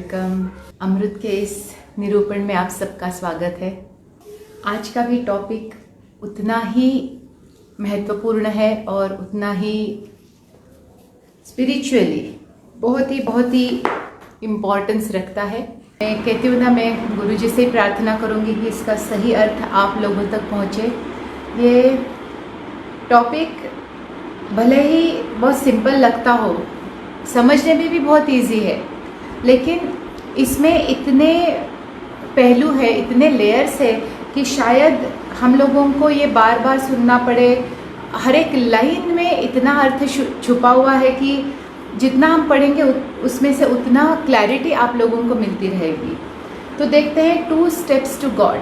Welcome. अमृत के इस निरूपण में आप सबका स्वागत है। आज का भी टॉपिक उतना ही महत्वपूर्ण है और उतना ही स्पिरिचुअली बहुत ही इम्पोर्टेंस रखता है। मैं कहती हूँ ना, मैं गुरुजी से प्रार्थना करूँगी कि इसका सही अर्थ आप लोगों तक पहुँचे। ये टॉपिक भले ही बहुत सिंपल लगता हो, समझने में भी बहुत इजी है, लेकिन इसमें इतने पहलू है, इतने लेयर्स है कि शायद हम लोगों को ये बार बार सुनना पड़े। हर एक लाइन में इतना अर्थ छुपा हुआ है कि जितना हम पढ़ेंगे उसमें से उतना क्लैरिटी आप लोगों को मिलती रहेगी। तो देखते हैं 2 स्टेप्स टू गॉड।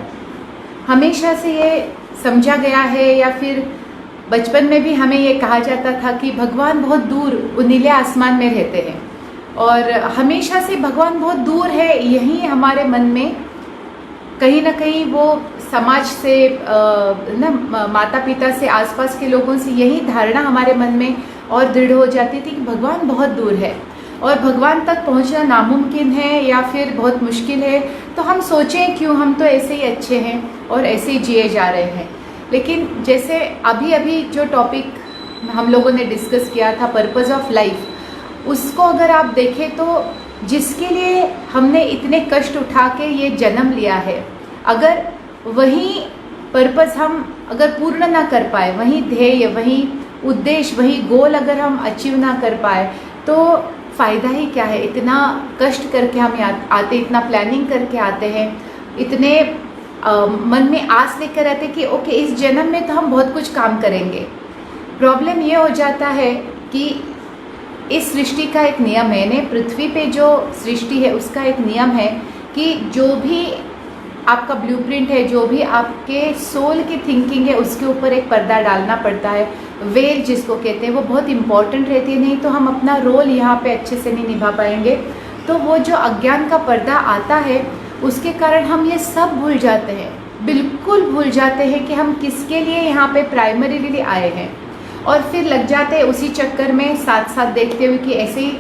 हमेशा से ये समझा गया है, या फिर बचपन में भी हमें ये कहा जाता था कि भगवान बहुत दूर नीले आसमान में रहते हैं, और हमेशा से भगवान बहुत दूर है। यही हमारे मन में कहीं ना कहीं वो समाज से माता पिता से, आसपास के लोगों से यही धारणा हमारे मन में और दृढ़ हो जाती थी कि भगवान बहुत दूर है और भगवान तक पहुंचना नामुमकिन है या फिर बहुत मुश्किल है। तो हम सोचें क्यों, हम तो ऐसे ही अच्छे हैं और ऐसे ही जिए जा रहे हैं। लेकिन जैसे अभी जो टॉपिक हम लोगों ने डिस्कस किया था, पर्पस ऑफ लाइफ, उसको अगर आप देखें तो जिसके लिए हमने इतने कष्ट उठा के ये जन्म लिया है, अगर वही पर्पस हम अगर पूर्ण ना कर पाए, वही ध्येय, वही उद्देश्य, वही गोल अगर हम अचीव ना कर पाए, तो फ़ायदा ही क्या है। इतना कष्ट करके हम आते, इतना प्लानिंग करके आते हैं, इतने मन में आस लेकर आते कि ओके इस जन्म में तो हम बहुत कुछ काम करेंगे। प्रॉब्लम ये हो जाता है कि इस सृष्टि का एक नियम है, ने पृथ्वी पे जो सृष्टि है उसका एक नियम है कि जो भी आपका ब्लूप्रिंट है, जो भी आपके सोल की थिंकिंग है, उसके ऊपर एक पर्दा डालना पड़ता है। वेल जिसको कहते हैं, वो बहुत इंपॉर्टेंट रहती है, नहीं तो हम अपना रोल यहाँ पे अच्छे से नहीं निभा पाएंगे। तो वो जो अज्ञान का पर्दा आता है, उसके कारण हम ये सब भूल जाते हैं, बिल्कुल भूल जाते हैं कि हम किसके लिए यहाँ पे प्राइमरीली आए हैं, और फिर लग जाते हैं उसी चक्कर में साथ साथ देखते हुए कि ऐसे ही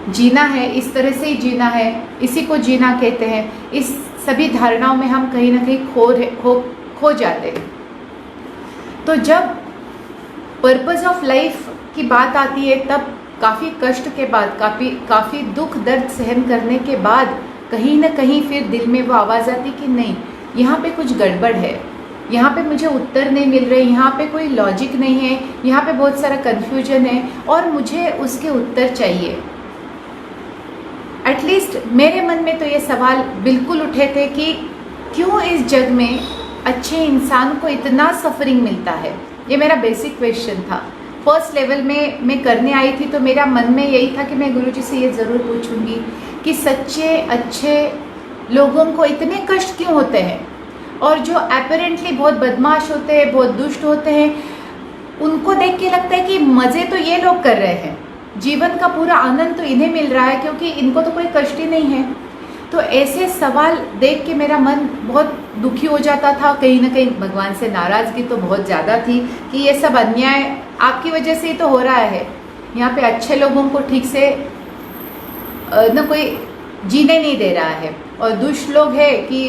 जीना है, इस तरह से ही जीना है, इसी को जीना कहते हैं। इस सभी धारणाओं में हम कहीं ना कहीं खो जाते हैं। तो जब पर्पस ऑफ लाइफ की बात आती है, तब काफ़ी कष्ट के बाद, काफ़ी दुख दर्द सहन करने के बाद कहीं ना कहीं फिर दिल में वो आवाज़ आती कि नहीं, यहाँ पे कुछ गड़बड़ है, यहाँ पे मुझे उत्तर नहीं मिल रहे, यहाँ पे कोई लॉजिक नहीं है, यहाँ पे बहुत सारा कन्फ्यूजन है और मुझे उसके उत्तर चाहिए। एटलीस्ट मेरे मन में तो ये सवाल बिल्कुल उठे थे कि क्यों इस जग में अच्छे इंसान को इतना सफरिंग मिलता है। ये मेरा बेसिक क्वेश्चन था। फर्स्ट लेवल में मैं करने आई थी, तो मेरा मन में यही था कि मैं गुरुजी से ये ज़रूर पूछूंगी कि सच्चे अच्छे लोगों को इतने कष्ट क्यों होते हैं, और जो अपेरेंटली बहुत बदमाश होते हैं, बहुत दुष्ट होते हैं, उनको देख के लगता है कि मज़े तो ये लोग कर रहे हैं, जीवन का पूरा आनंद तो इन्हें मिल रहा है क्योंकि इनको तो कोई कष्ट ही नहीं है। तो ऐसे सवाल देख के मेरा मन बहुत दुखी हो जाता था। कहीं ना कहीं भगवान से नाराज़गी तो बहुत ज़्यादा थी कि ये सब अन्याय आपकी वजह से ही तो हो रहा है। यहाँ पे अच्छे लोगों को ठीक से न कोई जीने नहीं दे रहा है, और दुष्ट लोग है कि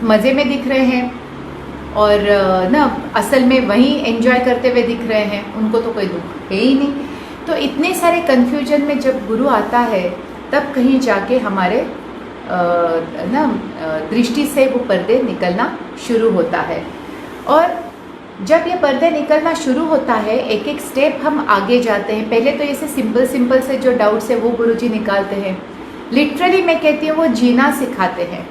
मज़े में दिख रहे हैं और ना असल में वही एंजॉय करते हुए दिख रहे हैं, उनको तो कोई दुख है ही नहीं। तो इतने सारे कन्फ्यूजन में जब गुरु आता है, तब कहीं जाके हमारे दृष्टि से वो पर्दे निकलना शुरू होता है। और जब ये पर्दे निकलना शुरू होता है, एक एक स्टेप हम आगे जाते हैं। पहले तो ऐसे सिंपल से जो डाउट्स है वो गुरुजी निकालते हैं। लिटरली मैं कहती हूँ वो जीना सिखाते हैं।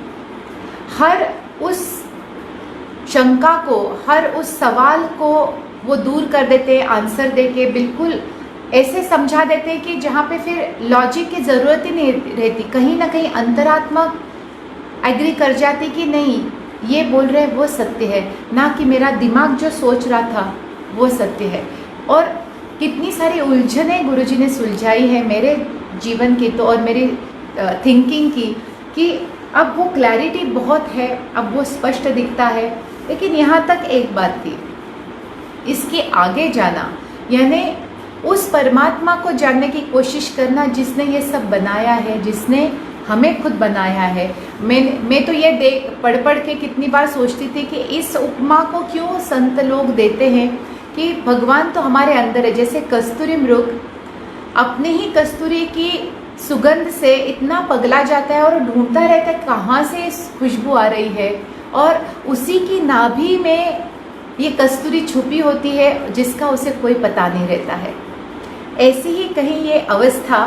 हर उस शंका को, हर उस सवाल को वो दूर कर देते हैं, आंसर देके बिल्कुल ऐसे समझा देते हैं कि जहाँ पे फिर लॉजिक की ज़रूरत ही नहीं रहती। कहीं ना कहीं अंतरात्मा एग्री कर जाती कि नहीं, ये बोल रहे हैं वो सत्य है, ना कि मेरा दिमाग जो सोच रहा था वो सत्य है। और कितनी सारी उलझनें गुरुजी ने सुलझाई है मेरे जीवन की तो, और मेरी थिंकिंग की, कि अब वो क्लैरिटी बहुत है, अब वो स्पष्ट दिखता है। लेकिन यहाँ तक एक बात थी, इसके आगे जाना, यानी उस परमात्मा को जानने की कोशिश करना जिसने ये सब बनाया है, जिसने हमें खुद बनाया है। मैं तो ये पढ़ के कितनी बार सोचती थी कि इस उपमा को क्यों संत लोग देते हैं कि भगवान तो हमारे अंदर है। जैसे कस्तूरी मृग अपने ही कस्तूरी की सुगंध से इतना पगला जाता है और ढूंढता रहता है कहाँ से खुशबू आ रही है, और उसी की नाभि में ये कस्तूरी छुपी होती है जिसका उसे कोई पता नहीं रहता है। ऐसी ही कहीं ये अवस्था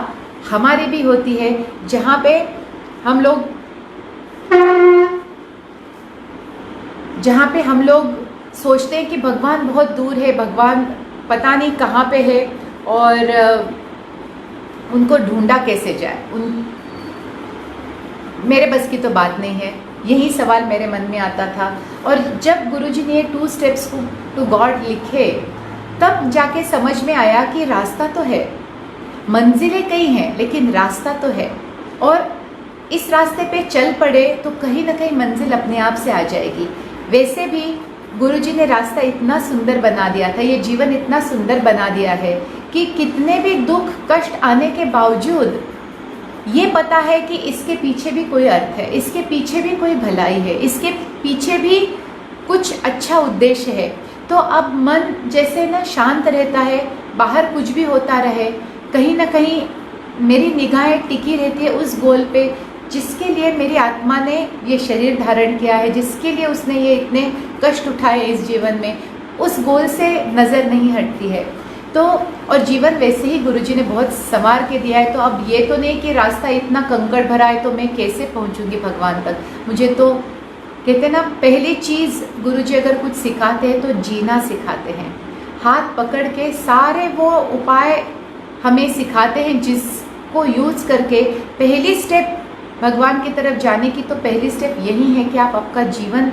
हमारी भी होती है, जहाँ पे हम लोग सोचते हैं कि भगवान बहुत दूर है, भगवान पता नहीं कहाँ पे है, और उनको ढूंढा कैसे जाए। मेरे बस की तो बात नहीं है, यही सवाल मेरे मन में आता था। और जब गुरुजी ने 2 स्टेप्स टू गॉड लिखे, तब जाके समझ में आया कि रास्ता तो है, मंजिलें कई हैं लेकिन रास्ता तो है, और इस रास्ते पे चल पड़े तो कहीं ना कहीं मंजिल अपने आप से आ जाएगी। वैसे भी गुरुजी ने रास्ता इतना सुंदर बना दिया था, ये जीवन इतना सुंदर बना दिया है कि कितने भी दुख कष्ट आने के बावजूद ये पता है कि इसके पीछे भी कोई अर्थ है, इसके पीछे भी कोई भलाई है, इसके पीछे भी कुछ अच्छा उद्देश्य है। तो अब मन जैसे ना शांत रहता है, बाहर कुछ भी होता रहे, कहीं ना कहीं मेरी निगाहें टिकी रहती है उस गोल पे जिसके लिए मेरी आत्मा ने ये शरीर धारण किया है, जिसके लिए उसने ये इतने कष्ट उठाए इस जीवन में, उस गोल से नज़र नहीं हटती है। तो और जीवन वैसे ही गुरुजी ने बहुत संवार के दिया है। तो अब ये तो नहीं कि रास्ता इतना कंकड़ भरा है तो मैं कैसे पहुंचूंगी भगवान तक। मुझे तो कहते ना, पहली चीज़ गुरुजी अगर कुछ सिखाते हैं तो जीना सिखाते हैं। हाथ पकड़ के सारे वो उपाय हमें सिखाते हैं जिसको यूज़ करके पहली स्टेप भगवान की तरफ जाने की, तो पहली स्टेप यही है कि आप आपका जीवन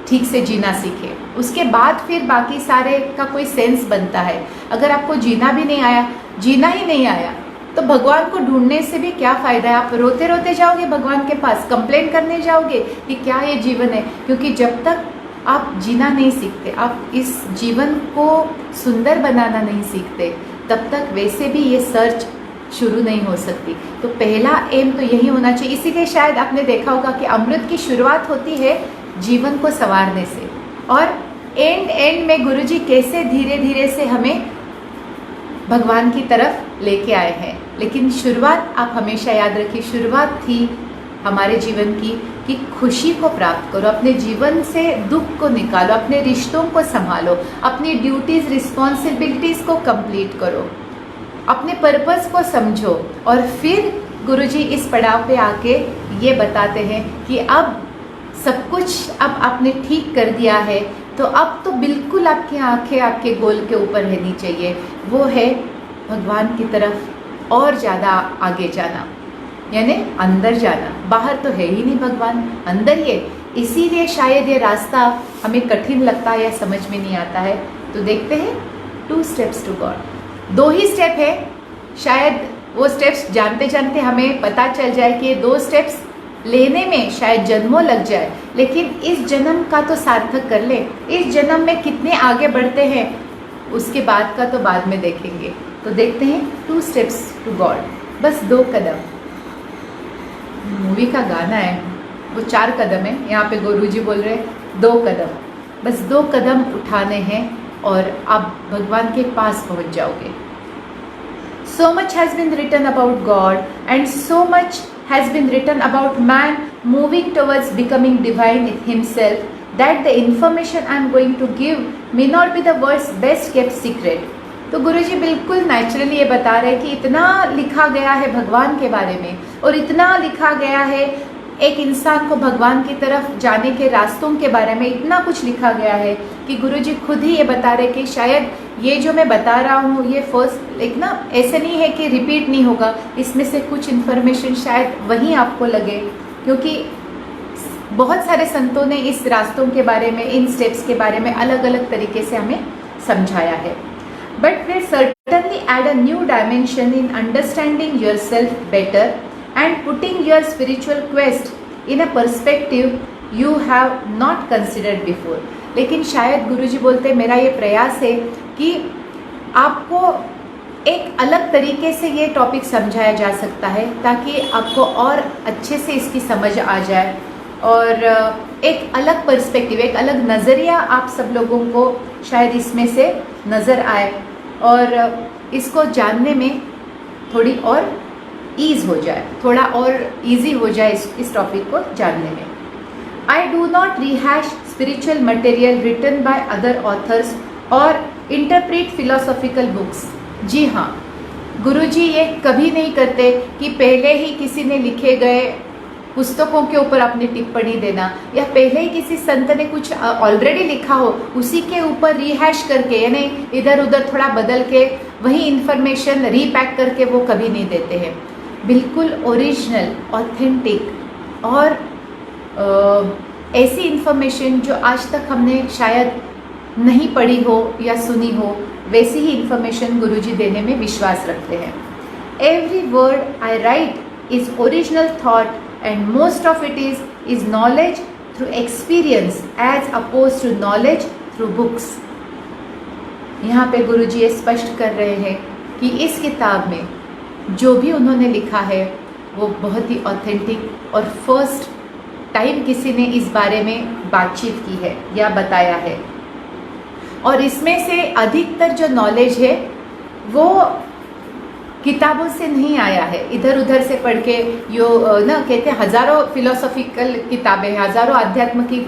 ठीक से जीना सीखें। उसके बाद फिर बाकी सारे का कोई सेंस बनता है। अगर आपको जीना भी नहीं आया, जीना ही नहीं आया, तो भगवान को ढूंढने से भी क्या फ़ायदा है। आप रोते रोते जाओगे भगवान के पास, कंप्लेन करने जाओगे कि क्या ये जीवन है। क्योंकि जब तक आप जीना नहीं सीखते, आप इस जीवन को सुंदर बनाना नहीं सीखते, तब तक वैसे भी ये सर्च शुरू नहीं हो सकती। तो पहला एम तो यही होना चाहिए। इसीलिए शायद आपने देखा होगा कि अमृत की शुरुआत होती है जीवन को संवारने से, और एंड में गुरुजी कैसे धीरे धीरे से हमें भगवान की तरफ लेके आए हैं। लेकिन शुरुआत आप हमेशा याद रखिए, शुरुआत थी हमारे जीवन की कि खुशी को प्राप्त करो, अपने जीवन से दुख को निकालो, अपने रिश्तों को संभालो, अपनी ड्यूटीज़ रिस्पॉन्सिबिलिटीज़ को कंप्लीट करो, अपने पर्पस को समझो। और फिर गुरुजी इस पड़ाव पे आके ये बताते हैं कि अब सब कुछ अब आपने ठीक कर दिया है, तो अब तो बिल्कुल आपकी आंखें आपके गोल के ऊपर रहनी चाहिए। वो है भगवान की तरफ और ज़्यादा आगे जाना, यानी अंदर जाना। बाहर तो है ही नहीं भगवान, अंदर ही है। इसीलिए शायद ये रास्ता हमें कठिन लगता है या समझ में नहीं आता है। तो देखते हैं 2 स्टेप्स टू गॉड। 2 ही स्टेप है, शायद वो स्टेप्स जानते जानते हमें पता चल जाए कि 2 स्टेप्स लेने में शायद जन्मों लग जाए, लेकिन इस जन्म का तो सार्थक कर ले। इस जन्म में कितने आगे बढ़ते हैं उसके बाद का तो बाद में देखेंगे। तो देखते हैं 2 स्टेप्स टू गॉड, बस 2 कदम। मूवी का गाना है, वो 4 कदम है, यहाँ पे गुरुजी बोल रहे 2 कदम, बस 2 कदम उठाने हैं और आप भगवान के पास पहुँच जाओगे। So much has been written about God and so much has been written about man moving towards becoming divine himself that the information I am going to give may not be the world's best kept secret. तो गुरुजी बिल्कुल naturally ये बता रहे हैं कि इतना लिखा गया है भगवान के बारे में, और इतना लिखा गया है एक इंसान को भगवान की तरफ जाने के रास्तों के बारे में, इतना कुछ लिखा गया है कि गुरुजी खुद ही ये बता रहे कि शायद ये जो मैं बता रहा हूँ ये फर्स्ट एक ना ऐसे नहीं है कि रिपीट नहीं होगा। इसमें से कुछ इन्फॉर्मेशन शायद वहीं आपको लगे, क्योंकि बहुत सारे संतों ने इस रास्तों के बारे में, इन स्टेप्स के बारे में अलग अलग तरीके से हमें समझाया है। But they certainly add a new dimension in understanding your self better and putting your spiritual quest in a perspective you have not considered before. लेकिन शायद गुरुजी बोलते मेरा ये प्रयास है कि आपको एक अलग तरीके से ये टॉपिक समझाया जा सकता है ताकि आपको और अच्छे से इसकी समझ आ जाए और एक अलग पर्सपेक्टिव, एक अलग नज़रिया आप सब लोगों को शायद इसमें से नज़र आए और इसको जानने में थोड़ी और ईज़ हो जाए, थोड़ा और इजी हो जाए इस टॉपिक को जानने में। I do not rehash spiritual material written by other authors और इंटरप्रेट फिलोसॉफिकल बुक्स। जी हाँ, गुरुजी ये कभी नहीं करते कि पहले ही किसी ने लिखे गए पुस्तकों के ऊपर अपनी टिप्पणी देना या पहले ही किसी संत ने कुछ ऑलरेडी लिखा हो उसी के ऊपर रिहैश करके, यानी इधर उधर थोड़ा बदल के वही इन्फॉर्मेशन रीपैक करके वो कभी नहीं देते हैं। बिल्कुल ओरिजिनल, ऑथेंटिक और ऐसी इन्फॉर्मेशन जो आज तक हमने शायद नहीं पढ़ी हो या सुनी हो, वैसी ही इन्फॉर्मेशन गुरुजी देने में विश्वास रखते हैं। Every word I right is original thought and most of it is knowledge through experience as opposed to knowledge through books। यहाँ पे गुरुजी ये स्पष्ट कर रहे हैं कि इस किताब में जो भी उन्होंने लिखा है वो बहुत ही ऑथेंटिक और फर्स्ट टाइम किसी ने इस बारे में बातचीत की है या बताया है, और इसमें से अधिकतर जो नॉलेज है वो किताबों से नहीं आया है, इधर उधर से पढ़ के यो ना कहते हैं हज़ारों फिलोसॉफिकल किताबें हैं, हज़ारों आध्यात्म की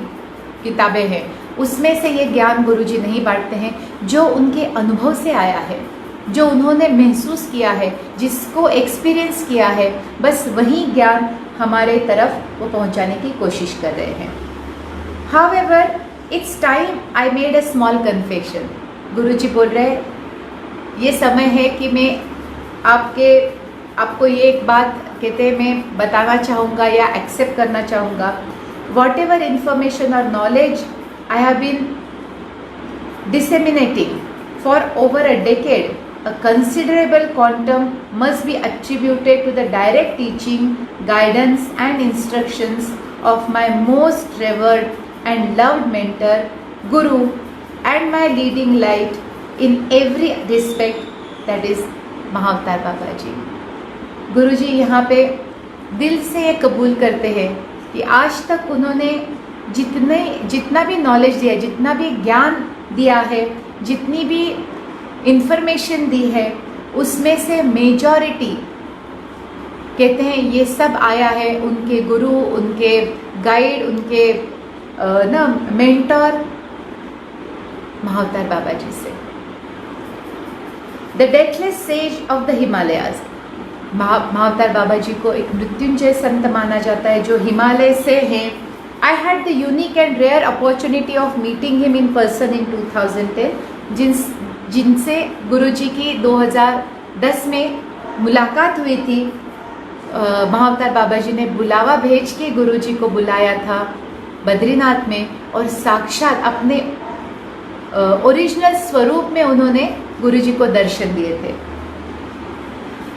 किताबें हैं, उसमें से ये ज्ञान गुरुजी नहीं बांटते हैं। जो उनके अनुभव से आया है, जो उन्होंने महसूस किया है, जिसको एक्सपीरियंस किया है, बस वही ज्ञान हमारे तरफ वो पहुंचाने की कोशिश कर रहे हैं। However it's time I made a small confession. Guruji बोल रहे ये समय है कि मैं आपको ये एक बात कहते हैं मैं बताना चाहूँगा या एक्सेप्ट करना चाहूँगा। वॉट एवर इंफॉर्मेशन और knowledge I have been disseminating for over a decade, a considerable quantum must be attributed to the direct teaching, guidance and instructions of my most revered and loved mentor, Guru, and my leading light in every respect, that is महाअवतार Baba जी। गुरुजी यहाँ पे दिल से ये कबूल करते हैं कि आज तक उन्होंने जितना भी नॉलेज दिया, जितना भी ज्ञान दिया है, जितनी भी इंफॉर्मेशन दी है, उसमें से मेजॉरिटी कहते हैं ये सब आया है उनके गुरु, उनके गाइड, उनके ना मेंटर महाअवतार बाबा जी से। The deathless sage of the Himalayas, Mahavatar Baba ji को एक मृत्युंजय संत माना जाता है जो हिमालय से हैं। I had the unique and rare opportunity of meeting him in person in 2010, जिनसे गुरुजी की 2010 में मुलाकात हुई थी। महाअवतार बाबा जी ने बुलावा भेज के गुरुजी को बुलाया था बद्रीनाथ में और साक्षात अपने ओरिजिनल स्वरूप में उन्होंने गुरुजी को दर्शन दिए थे।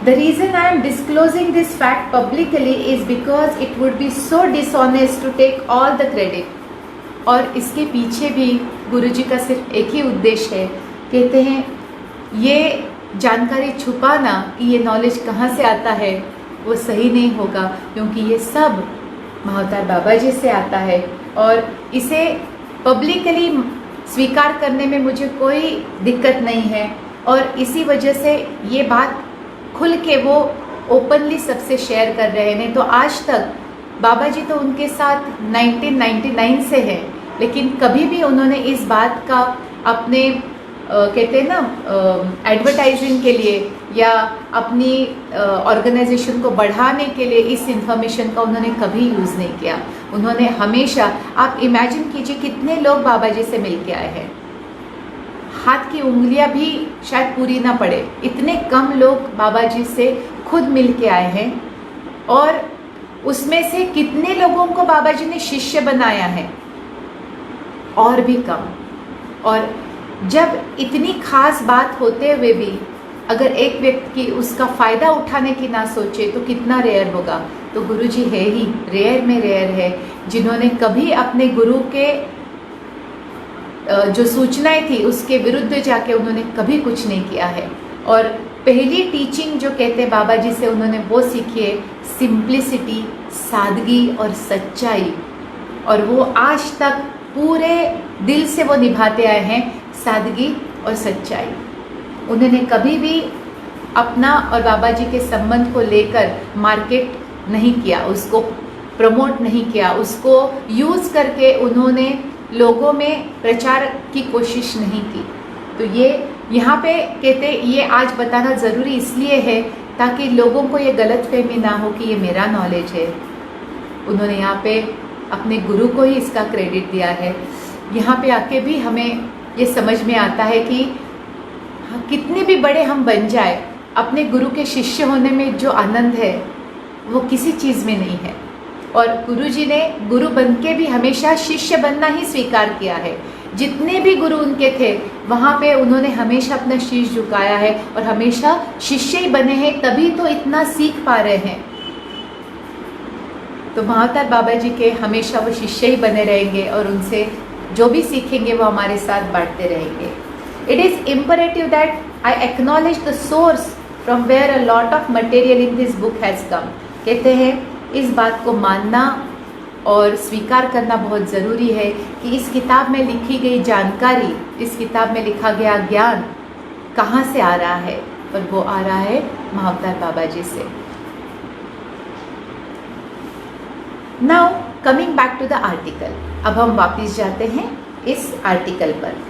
The reason I am disclosing this fact publicly is because it would be so dishonest to take all the credit. और इसके पीछे भी गुरुजी का सिर्फ एक ही उद्देश्य है, कहते हैं ये जानकारी छुपाना कि ये नॉलेज कहाँ से आता है वो सही नहीं होगा, क्योंकि ये सब महाअवतार बाबा जी से आता है और इसे पब्लिकली स्वीकार करने में मुझे कोई दिक्कत नहीं है। और इसी वजह से ये बात खुल के वो ओपनली सबसे शेयर कर रहे हैं। नहीं तो आज तक बाबा जी तो उनके साथ 1999 से हैं, लेकिन कभी भी उन्होंने इस बात का अपने कहते हैं ना एडवर्टाइजिंग के लिए या अपनी ऑर्गेनाइजेशन को बढ़ाने के लिए इस इंफॉर्मेशन का उन्होंने कभी यूज़ नहीं किया। उन्होंने हमेशा, आप इमेजिन कीजिए कितने लोग बाबा जी से मिल के आए हैं, हाथ की उंगलियां भी शायद पूरी ना पड़े, इतने कम लोग बाबा जी से खुद मिल के आए हैं। और उसमें से कितने लोगों को बाबा जी ने शिष्य बनाया है, और भी कम। और जब इतनी खास बात होते हुए भी अगर एक व्यक्ति उसका फ़ायदा उठाने की ना सोचे तो कितना रेयर होगा। तो गुरुजी है ही रेयर में रेयर है जिन्होंने कभी अपने गुरु के जो सूचनाएं थी उसके विरुद्ध जाके उन्होंने कभी कुछ नहीं किया है। और पहली टीचिंग जो कहते हैं बाबा जी से उन्होंने वो सीखी है, सिंप्लिसिटी, सादगी और सच्चाई। और वो आज तक पूरे दिल से वो निभाते आए हैं, सादगी और सच्चाई। उन्होंने कभी भी अपना और बाबा जी के संबंध को लेकर मार्केट नहीं किया, उसको प्रमोट नहीं किया, उसको यूज़ करके उन्होंने लोगों में प्रचार की कोशिश नहीं की। तो ये यहाँ पे कहते ये आज बताना ज़रूरी इसलिए है ताकि लोगों को ये गलतफहमी ना हो कि ये मेरा नॉलेज है। उन्होंने यहाँ पे अपने गुरु को ही इसका क्रेडिट दिया है। यहाँ पे आके भी हमें ये समझ में आता है कि कितने भी बड़े हम बन जाए, अपने गुरु के शिष्य होने में जो आनंद है वो किसी चीज़ में नहीं है। और गुरु जी ने गुरु बन के भी हमेशा शिष्य बनना ही स्वीकार किया है। जितने भी गुरु उनके थे वहाँ पे उन्होंने हमेशा अपना शीश झुकाया है और हमेशा शिष्य ही बने हैं, तभी तो इतना सीख पा रहे हैं। तो महाअवतार बाबा जी के हमेशा वो शिष्य ही बने रहेंगे और उनसे जो भी सीखेंगे वो हमारे साथ बांटते रहेंगे। It is imperative that I acknowledge the source from where a lot of material in this book has come. कहते हैं इस बात को मानना और स्वीकार करना बहुत ज़रूरी है कि इस किताब में लिखी गई जानकारी, इस किताब में लिखा गया ज्ञान कहाँ से आ रहा है, और वो आ रहा है महाअवतार बाबा जी से। Now coming back to the article, अब हम वापस जाते हैं इस आर्टिकल पर।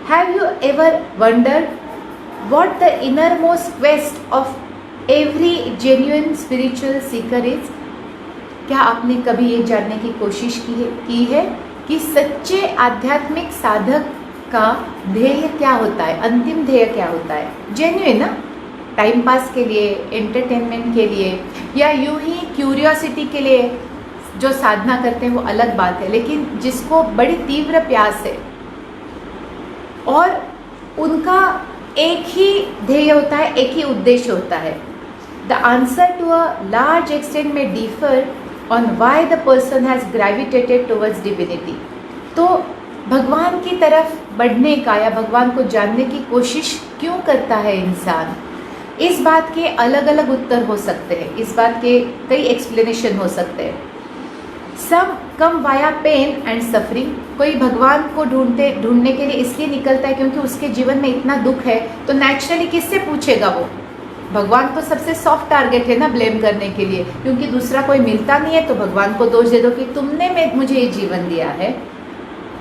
Have you ever wondered what the inner most quest of every genuine spiritual seeker is? क्या आपने कभी ये जानने की कोशिश की है कि सच्चे आध्यात्मिक साधक का ध्येय क्या होता है, अंतिम ध्येय क्या होता है? जेन्युइन ना, टाइम पास के लिए, एंटरटेनमेंट के लिए, या यूं ही क्यूरियोसिटी के लिए जो साधना करते हैं वो अलग बात है, लेकिन जिसको बड़ी तीव्र प्यास है और उनका एक ही ध्येय होता है, एक ही उद्देश्य होता है। The answer to a large extent में differ on why the person has gravitated towards divinity. तो भगवान की तरफ बढ़ने का या भगवान को जानने की कोशिश क्यों करता है इंसान, इस बात के अलग अलग उत्तर हो सकते हैं, इस बात के कई एक्सप्लेनेशन हो सकते हैं। Some come via pen and suffering. कोई भगवान को ढूंढने के लिए इसलिए निकलता है क्योंकि उसके जीवन में इतना दुख है, तो नेचुरली किससे पूछेगा वो? भगवान तो सबसे सॉफ्ट टारगेट है ना ब्लेम करने के लिए, क्योंकि दूसरा कोई मिलता नहीं है, तो भगवान को दोष दे दो कि तुमने मुझे ये जीवन दिया है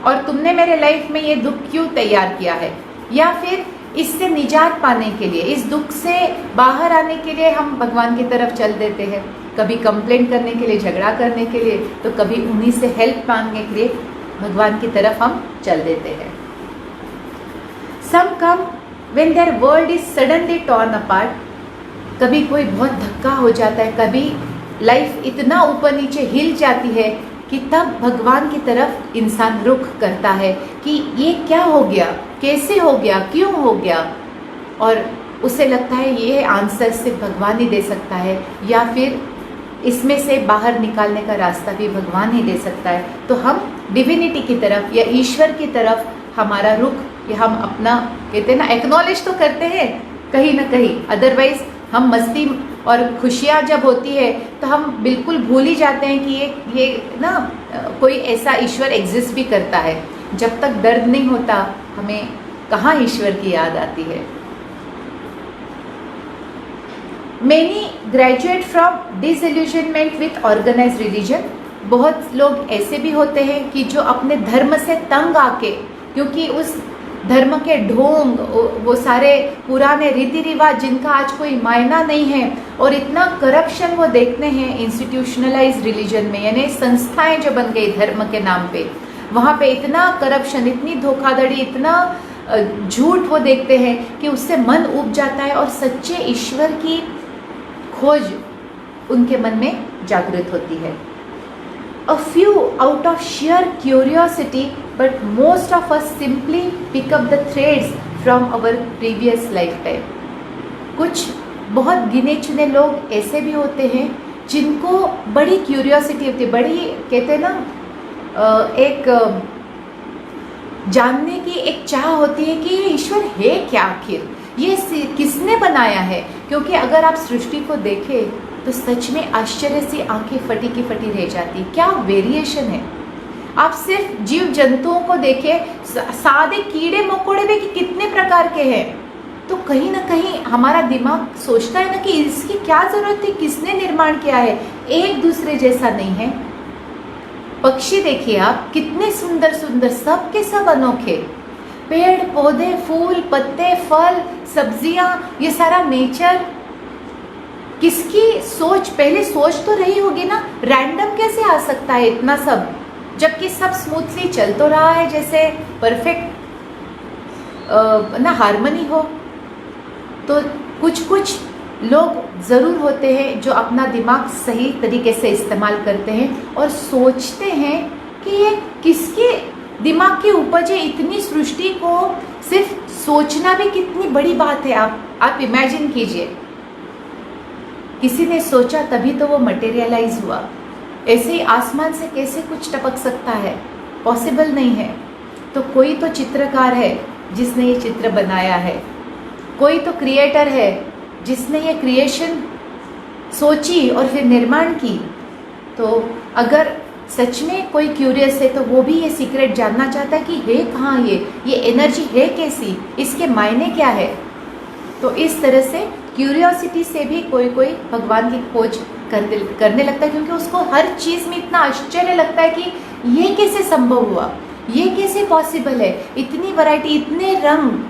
और तुमने मेरे लाइफ में ये दुख क्यों तैयार किया है। या फिर इससे निजात पाने के लिए, इस दुख से बाहर आने के लिए हम भगवान की तरफ चल देते हैं, कभी कंप्लेंट करने के लिए, झगड़ा करने के लिए, तो कभी उन्हीं से हेल्प मांगने के लिए भगवान की तरफ हम चल देते हैं। Some come when their world is suddenly torn apart. कभी कोई बहुत धक्का हो जाता है, कभी लाइफ इतना ऊपर नीचे हिल जाती है कि तब भगवान की तरफ इंसान रुख करता है कि ये क्या हो गया, कैसे हो गया, क्यों हो गया, और उसे लगता है ये आंसर सिर्फ भगवान ही दे सकता है, या फिर इसमें से बाहर निकालने का रास्ता भी भगवान ही दे सकता है। तो हम डिविनिटी की तरफ या ईश्वर की तरफ हमारा रुख, या हम अपना कहते हैं ना एक्नॉलेज तो करते हैं कहीं ना कहीं, अदरवाइज हम मस्ती और खुशियाँ जब होती है तो हम बिल्कुल भूल ही जाते हैं कि ये ना कोई ऐसा ईश्वर एग्जिस्ट भी करता है। जब तक दर्द नहीं होता हमें कहाँ ईश्वर की याद आती है। Many graduate from disillusionment with organized religion। बहुत लोग ऐसे भी होते हैं कि जो अपने धर्म से तंग आके, क्योंकि उस धर्म के ढोंग, वो सारे पुराने रीति रिवाज जिनका आज कोई मायना नहीं है, और इतना करप्शन वो देखते हैं इंस्टीट्यूशनलाइज रिलीजन में, यानी संस्थाएं जो बन गई धर्म के नाम पे, वहाँ पे इतना करप्शन, इतनी धोखाधड़ी, इतना झूठ वो देखते हैं कि उससे मन उब जाता है और सच्चे ईश्वर की खोज उनके मन में जागृत होती है। A few out of sheer curiosity, but most of us simply pick up the threads from our previous lifetime। कुछ बहुत गिने चुने लोग ऐसे भी होते हैं जिनको बड़ी क्यूरियोसिटी होती है, बड़ी कहते हैं ना एक जानने की एक चाह होती है कि ये ईश्वर है क्या, आखिर ये किसने बनाया बनाया है, क्योंकि अगर आप सृष्टि को देखें तो सच में आश्चर्य से आंखें फटी की फटी रह जाती। क्या वेरिएशन है। आप सिर्फ जीव जंतुओं को देखें, सादे कीड़े मकोड़े भी कितने प्रकार के हैं, तो कहीं ना कहीं हमारा दिमाग सोचता है ना कि इसकी क्या जरूरत थी, किसने निर्माण किया है, एक दूसरे जैसा नहीं है। पक्षी देखिए आप, कितने सुंदर सुंदर, सब के सब अनोखे, पेड़ पौधे, फूल पत्ते, फल सब्जियां, ये सारा नेचर। किसकी सोच, पहले सोच तो रही होगी ना, रैंडम कैसे आ सकता है इतना सब, जबकि सब स्मूथली चल तो रहा है, जैसे परफेक्ट ना हार्मनी हो। तो कुछ कुछ लोग ज़रूर होते हैं जो अपना दिमाग सही तरीके से इस्तेमाल करते हैं और सोचते हैं कि ये किसके दिमाग की उपज है। इतनी सृष्टि को सिर्फ सोचना भी कितनी बड़ी बात है। आप इमेजिन कीजिए, किसी ने सोचा तभी तो वो मटेरियलाइज हुआ। ऐसे ही आसमान से कैसे कुछ टपक सकता है, पॉसिबल नहीं है। तो कोई तो चित्रकार है जिसने ये चित्र बनाया है, कोई तो क्रिएटर है जिसने ये क्रिएशन सोची और फिर निर्माण की। तो अगर सच में कोई क्यूरियस है तो वो भी ये सीक्रेट जानना चाहता है कि है कहाँ ये एनर्जी है कैसी, इसके मायने क्या है। तो इस तरह से क्यूरियोसिटी से भी कोई कोई भगवान की खोज करने लगता है, क्योंकि उसको हर चीज़ में इतना आश्चर्य लगता है कि ये कैसे संभव हुआ, ये कैसे पॉसिबल है, इतनी वैरायटी, इतने रंग।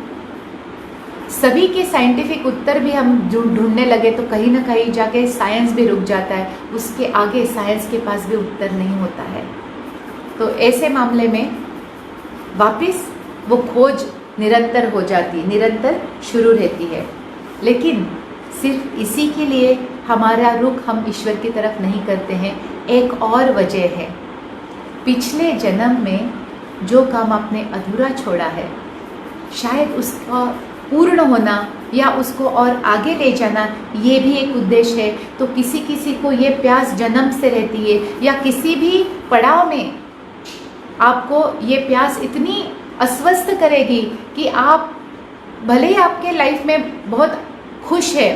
सभी के साइंटिफिक उत्तर भी हम ढूंढने लगे तो कहीं ना कहीं जाके साइंस भी रुक जाता है, उसके आगे साइंस के पास भी उत्तर नहीं होता है। तो ऐसे मामले में वापस वो खोज निरंतर हो जाती, निरंतर शुरू रहती है। लेकिन सिर्फ इसी के लिए हमारा रुख हम ईश्वर की तरफ नहीं करते हैं। एक और वजह है, पिछले जन्म में जो काम आपने अधूरा छोड़ा है, शायद उसका पूर्ण होना या उसको और आगे ले जाना, ये भी एक उद्देश्य है। तो किसी किसी को ये प्यास जन्म से रहती है, या किसी भी पड़ाव में आपको ये प्यास इतनी अस्वस्थ करेगी कि आप भले ही आपके लाइफ में बहुत खुश है,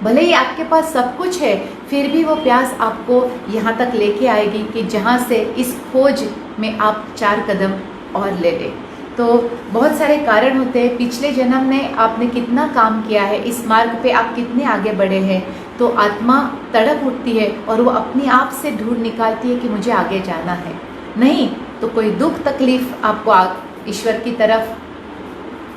भले ही आपके पास सब कुछ है, फिर भी वो प्यास आपको यहाँ तक लेके आएगी कि जहाँ से इस खोज में आप 4 कदम और ले लें। तो बहुत सारे कारण होते हैं। पिछले जन्म में आपने कितना काम किया है, इस मार्ग पे आप कितने आगे बढ़े हैं, तो आत्मा तड़प उठती है और वो अपने आप से ढूंढ निकालती है कि मुझे आगे जाना है। नहीं तो कोई दुख तकलीफ आपको ईश्वर की तरफ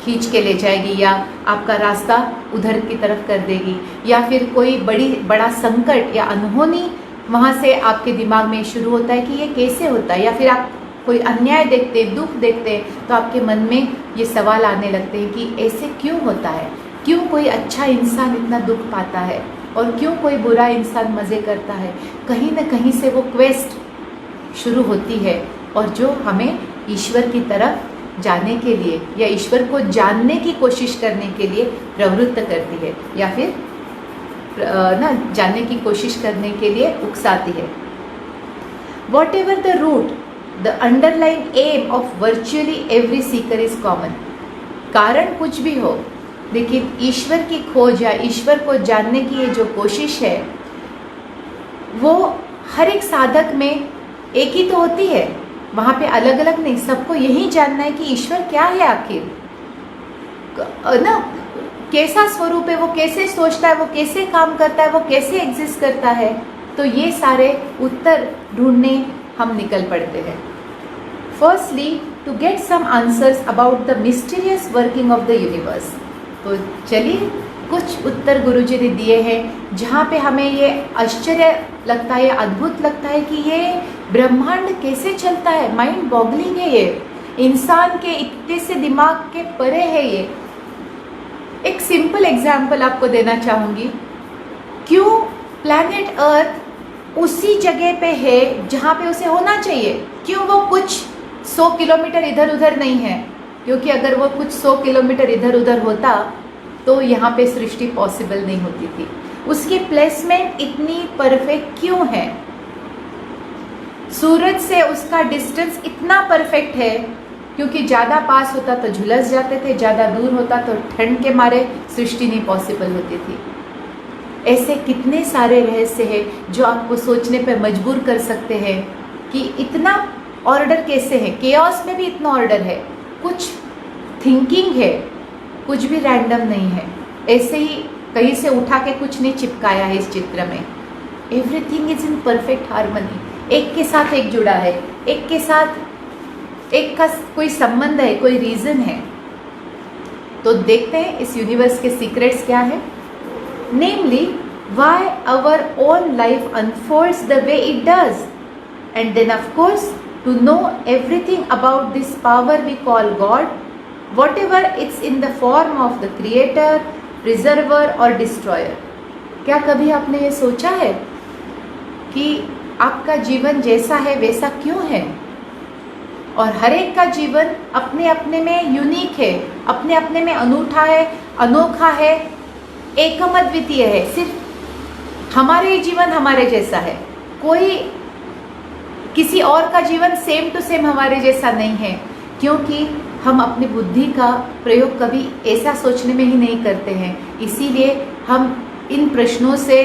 खींच के ले जाएगी, या आपका रास्ता उधर की तरफ कर देगी, या फिर कोई बड़ा संकट या अनहोनी वहाँ से आपके दिमाग में शुरू होता है कि ये कैसे होता है, या फिर आप कोई अन्याय देखते, दुख देखते, तो आपके मन में ये सवाल आने लगते हैं कि ऐसे क्यों होता है, क्यों कोई अच्छा इंसान इतना दुख पाता है और क्यों कोई बुरा इंसान मज़े करता है। कहीं ना कहीं से वो क्वेस्ट शुरू होती है, और जो हमें ईश्वर की तरफ जाने के लिए या ईश्वर को जानने की कोशिश करने के लिए प्रवृत्त करती है, या फिर जानने की कोशिश करने के लिए उकसाती है। Whatever the root, the underlying aim of virtually every seeker is common. कारण कुछ भी हो, लेकिन ईश्वर की खोज या ईश्वर को जानने की ये जो कोशिश है, वो हर एक साधक में एक ही तो होती है, वहाँ पे अलग अलग नहीं। सबको यही जानना है कि ईश्वर क्या है आखिर, ना कैसा स्वरूप है, वो कैसे सोचता है, वो कैसे काम करता है, वो कैसे एग्जिस्ट करता है। तो ये सारे उत्तर ढूंढने हम निकल पड़ते हैं। Firstly to get some answers about the mysterious working of the universe. तो चलिए कुछ उत्तर गुरुजी ने दिए हैं जहाँ पे हमें ये आश्चर्य लगता है, अद्भुत लगता है कि ये ब्रह्मांड कैसे चलता है। माइंड बॉगलिंग है ये, इंसान के इतने से दिमाग के परे है ये। एक सिंपल एग्जाम्पल आपको देना चाहूँगी, क्यों प्लैनेट अर्थ उसी जगह पे है जहाँ पे उसे होना चाहिए, क्यों वो कुछ 100 किलोमीटर इधर उधर नहीं है। क्योंकि अगर वो कुछ 100 किलोमीटर इधर उधर होता तो यहाँ पे सृष्टि पॉसिबल नहीं होती थी। उसकी प्लेसमेंट इतनी परफेक्ट क्यों है, सूरज से उसका डिस्टेंस इतना परफेक्ट है क्योंकि ज़्यादा पास होता तो झुलस जाते थे, ज़्यादा दूर होता तो ठंड के मारे सृष्टि नहीं पॉसिबल होती थी। ऐसे कितने सारे रहस्य हैं जो आपको सोचने पर मजबूर कर सकते हैं कि इतना ऑर्डर कैसे है, केओस में भी इतना ऑर्डर है, कुछ थिंकिंग है, कुछ भी रैंडम नहीं है। ऐसे ही कहीं से उठा के कुछ नहीं चिपकाया है इस चित्र में। Everything is in perfect harmony, एक के साथ एक जुड़ा है, एक के साथ एक का कोई संबंध है, कोई रीज़न है। तो देखते हैं इस यूनिवर्स के सीक्रेट्स क्या है। नेमली why our own life unfolds the way it does, and then of course to know everything about this power we call God, whatever it's in the form of the creator, preserver or destroyer। क्या कभी आपने ये सोचा है कि आपका जीवन जैसा है वैसा क्यों है? और हर एक का जीवन अपने अपने में यूनिक है, अपने अपने में अनूठा है, अनोखा है, एकम अद्वितीय है। सिर्फ हमारे ही जीवन हमारे जैसा है, कोई किसी और का जीवन सेम टू सेम हमारे जैसा नहीं है, क्योंकि हम अपनी बुद्धि का प्रयोग कभी ऐसा सोचने में ही नहीं करते हैं। इसीलिए हम इन प्रश्नों से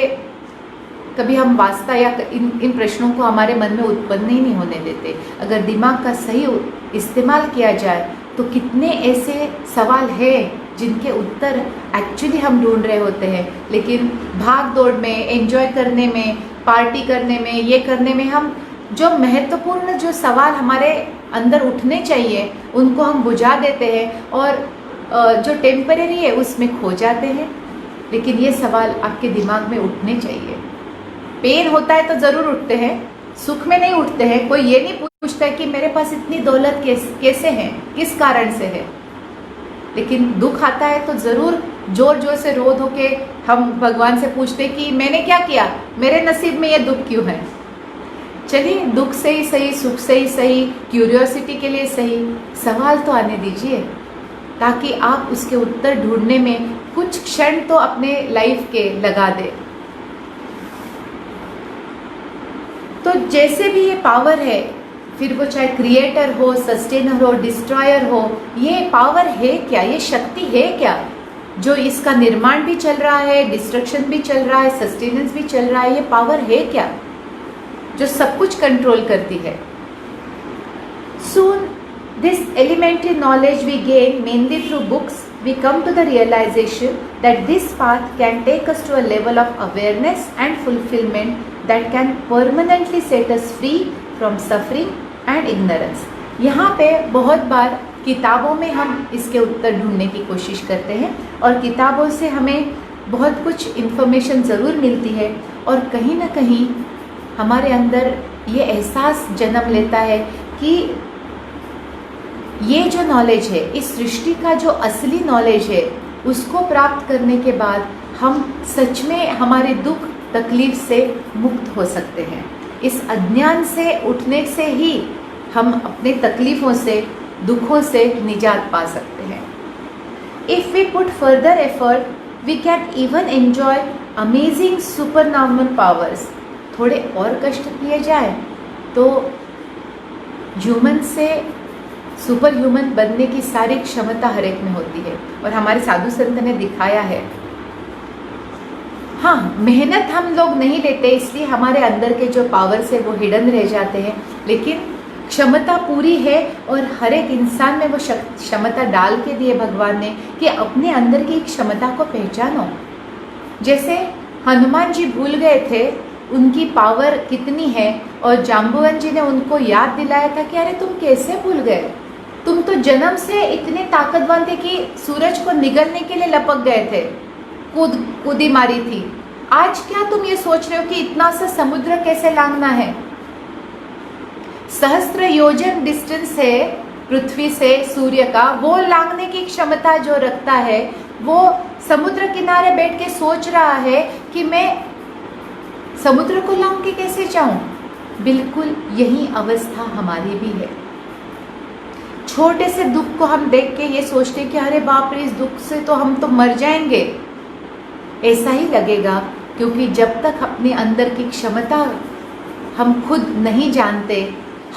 कभी हम वास्ता या इन प्रश्नों को हमारे मन में उत्पन्न ही नहीं होने देते। अगर दिमाग का सही इस्तेमाल किया जाए तो कितने ऐसे सवाल हैं जिनके उत्तर एक्चुअली हम ढूंढ रहे होते हैं, लेकिन भाग दौड़ में, एंजॉय करने में, पार्टी करने में, ये करने में हम जो महत्वपूर्ण जो सवाल हमारे अंदर उठने चाहिए उनको हम बुझा देते हैं और जो टेम्परेरी है उसमें खो जाते हैं। लेकिन ये सवाल आपके दिमाग में उठने चाहिए। पेन होता है तो ज़रूर उठते हैं, सुख में नहीं उठते हैं। कोई ये नहीं पूछता है कि मेरे पास इतनी दौलत कैसे है, किस कारण से है। लेकिन दुख आता है तो ज़रूर जोर जोर से रो धो के हम भगवान से पूछते कि मैंने क्या किया, मेरे नसीब में ये दुख क्यों है। चलिए, दुख से ही सही, सुख से ही सही, क्यूरियोसिटी के लिए सही, सवाल तो आने दीजिए ताकि आप उसके उत्तर ढूंढने में कुछ क्षण तो अपने लाइफ के लगा दें। तो जैसे भी ये पावर है, फिर वो चाहे क्रिएटर हो, सस्टेनर हो, डिस्ट्रॉयर हो, ये पावर है क्या, ये शक्ति है क्या जो इसका निर्माण भी चल रहा है, डिस्ट्रक्शन भी चल रहा है, सस्टेनेंस भी चल रहा है। ये पावर है क्या जो सब कुछ कंट्रोल करती है। Soon this elementary knowledge we gain mainly through books, we come to the realization that this path can take us to a level of awareness and fulfillment that can permanently set us free from suffering and ignorance। यहाँ पे बहुत बार किताबों में हम इसके उत्तर ढूंढने की कोशिश करते हैं और किताबों से हमें बहुत कुछ इन्फॉर्मेशन ज़रूर मिलती है, और कहीं ना कहीं हमारे अंदर ये एहसास जन्म लेता है कि ये जो नॉलेज है, इस सृष्टि का जो असली नॉलेज है, उसको प्राप्त करने के बाद हम सच में हमारे दुख तकलीफ से मुक्त हो सकते हैं। इस अज्ञान से उठने से ही हम अपने तकलीफ़ों से, दुखों से निजात पा सकते हैं। If we put further effort we can even enjoy amazing super normal powers. थोड़े और कष्ट किए जाए तो ह्यूमन से सुपर ह्यूमन बनने की सारी क्षमता हर एक में होती है, और हमारे साधु संत ने दिखाया है। हाँ, मेहनत हम लोग नहीं लेते, इसलिए हमारे अंदर के जो पावर्स है वो हिडन रह जाते हैं, लेकिन क्षमता पूरी है और हर एक इंसान में वो क्षमता डाल के दिए भगवान ने कि अपने अंदर की क्षमता को पहचानो। जैसे हनुमान जी भूल गए थे उनकी पावर कितनी है, और जाम्बुवन जी ने उनको याद दिलाया था कि अरे तुम कैसे भूल गए, तुम तो जन्म से इतने ताकतवर थे कि सूरज को निगलने के लिए लपक गए थे, कूदी मारी थी। आज क्या तुम ये सोच रहे हो कि इतना सा समुद्र कैसे लांघना है। सहस्त्र योजन डिस्टेंस है पृथ्वी से सूर्य का, वो लांघने की क्षमता जो रखता है, वो समुद्र किनारे बैठ के सोच रहा है कि मैं समुद्र को लांघ के कैसे जाऊं। बिल्कुल यही अवस्था हमारी भी है। छोटे से दुख को हम देख के ये सोचते कि अरे बाप रे, इस दुख से तो हम तो मर जाएंगे। ऐसा ही लगेगा, क्योंकि जब तक अपने अंदर की क्षमता हम खुद नहीं जानते,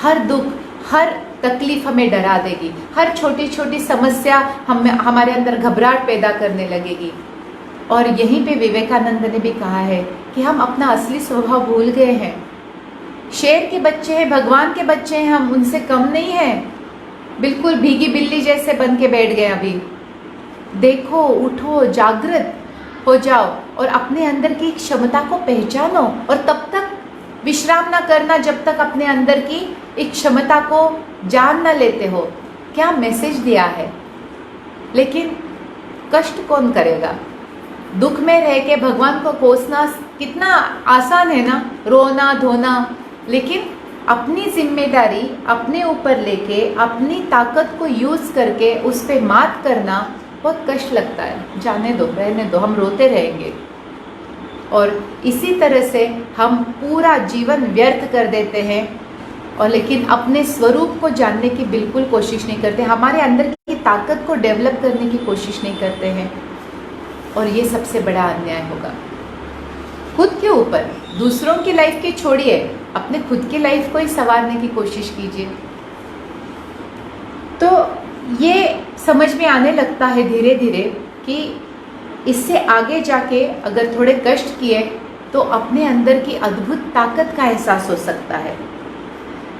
हर दुख, हर तकलीफ हमें डरा देगी, हर छोटी छोटी समस्या हमारे अंदर घबराहट पैदा करने लगेगी। और यहीं पे विवेकानंद ने भी कहा है कि हम अपना असली स्वभाव भूल गए हैं। शेर के बच्चे हैं, भगवान के बच्चे हैं, हम उनसे कम नहीं हैं। बिल्कुल भीगी बिल्ली जैसे बन के बैठ गए अभी। देखो, उठो, जागृत हो जाओ और अपने अंदर की क्षमता को पहचानो, और तब तक विश्राम ना करना जब तक अपने अंदर की एक क्षमता को जान ना लेते हो। क्या मैसेज दिया है। लेकिन कष्ट कौन करेगा। दुख में रह के भगवान को कोसना कितना आसान है ना, रोना धोना। लेकिन अपनी जिम्मेदारी अपने ऊपर लेके अपनी ताकत को यूज करके उस पर मात करना बहुत कष्ट लगता है। जाने दो, रहने दो, हम रोते रहेंगे। और इसी तरह से हम पूरा जीवन व्यर्थ कर देते हैं, और लेकिन अपने स्वरूप को जानने की बिल्कुल कोशिश नहीं करते, हमारे अंदर की ताकत को डेवलप करने की कोशिश नहीं करते हैं। और ये सबसे बड़ा अन्याय होगा खुद के ऊपर। दूसरों की लाइफ की छोड़िए, अपने खुद की लाइफ को ही संवारने की कोशिश कीजिए। तो ये समझ में आने लगता है धीरे धीरे कि इससे आगे जाके अगर थोड़े कष्ट किए तो अपने अंदर की अद्भुत ताकत का एहसास हो सकता है।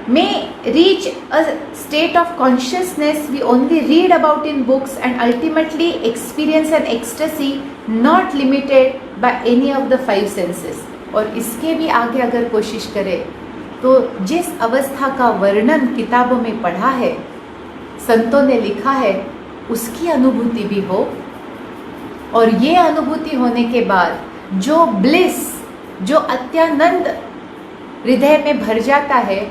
May reach a state of consciousness we only read about in books and ultimately experience an ecstasy not limited by any of the five senses। और इसके भी आगे अगर कोशिश करें तो जिस अवस्था का वर्णन किताबों में पढ़ा है, संतों ने लिखा है, उसकी अनुभूति भी हो। और ये अनुभूति होने के बाद जो ब्लिस, जो अत्यानंद हृदय में भर जाता है,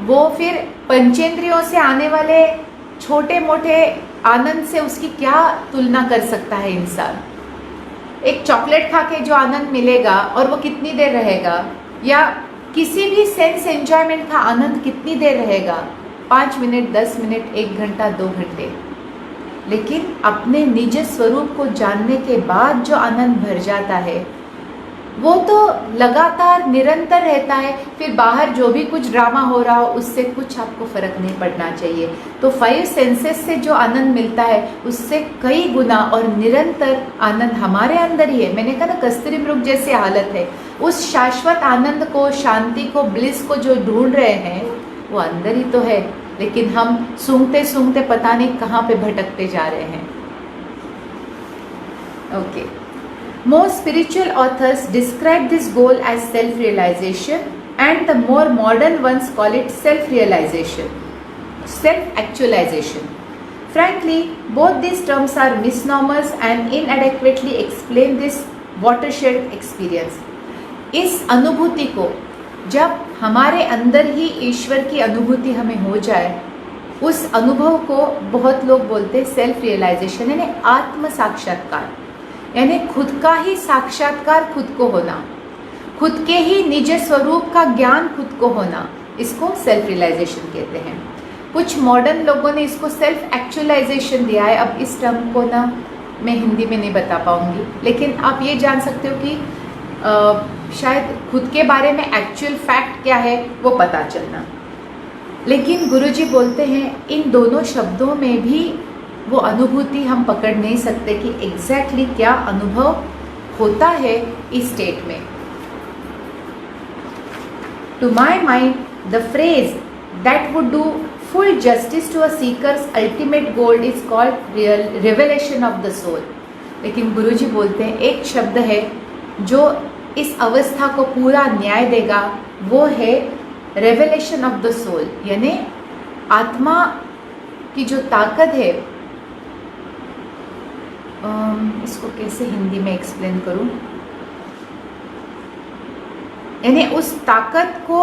वो फिर पंचेंद्रियों से आने वाले छोटे मोटे आनंद से उसकी क्या तुलना कर सकता है इंसान। एक चॉकलेट खा के जो आनंद मिलेगा और वो कितनी देर रहेगा, या किसी भी सेंस एंजॉयमेंट का आनंद कितनी देर रहेगा, 5 मिनट, 10 मिनट, 1 घंटा, 2 घंटे। लेकिन अपने निज स्वरूप को जानने के बाद जो आनंद भर जाता है वो तो लगातार निरंतर रहता है। फिर बाहर जो भी कुछ ड्रामा हो रहा हो उससे कुछ आपको फर्क नहीं पड़ना चाहिए। तो 5 सेंसेस से जो आनंद मिलता है उससे कई गुना और निरंतर आनंद हमारे अंदर ही है। मैंने कहा ना, कस्तूरी मृग जैसी हालत है। उस शाश्वत आनंद को, शांति को, ब्लिस को जो ढूंढ रहे हैं वो अंदर ही तो है, लेकिन हम सूंघते सूंघते पता नहीं कहाँ पे भटकते जा रहे हैं। Okay, Most spiritual authors describe this goal as self-realization, and the more modern ones call it self-realization, self-actualization. Frankly, both these terms are misnomers and inadequately explain this watershed experience. इस अनुभूति को जब हमारे अंदर ही ईश्वर की अनुभूति हमें हो जाए, उस अनुभव को बहुत लोग बोलते हैं सेल्फ रियलाइजेशन, यानी आत्म साक्षात्कार, यानी खुद का ही साक्षात्कार खुद को होना, खुद के ही निज स्वरूप का ज्ञान खुद को होना, इसको सेल्फ रियलाइजेशन कहते हैं। कुछ मॉडर्न लोगों ने इसको सेल्फ एक्चुअलाइजेशन दिया है। अब इस टर्म को ना मैं हिंदी में नहीं बता पाऊंगी, लेकिन आप ये जान सकते हो कि शायद खुद के बारे में एक्चुअल फैक्ट क्या है वो पता चलना। लेकिन गुरुजी बोलते हैं इन दोनों शब्दों में भी वो अनुभूति हम पकड़ नहीं सकते कि एग्जैक्टली क्या अनुभव होता है इस स्टेट में। To my mind the phrase that would do full justice to a seeker's ultimate goal is called revelation of the soul. लेकिन गुरुजी बोलते हैं एक शब्द है जो इस अवस्था को पूरा न्याय देगा, वो है रेवेलेशन ऑफ द सोल, यानी आत्मा की जो ताकत है। इसको कैसे हिंदी में एक्सप्लेन करूं, यानी उस ताकत को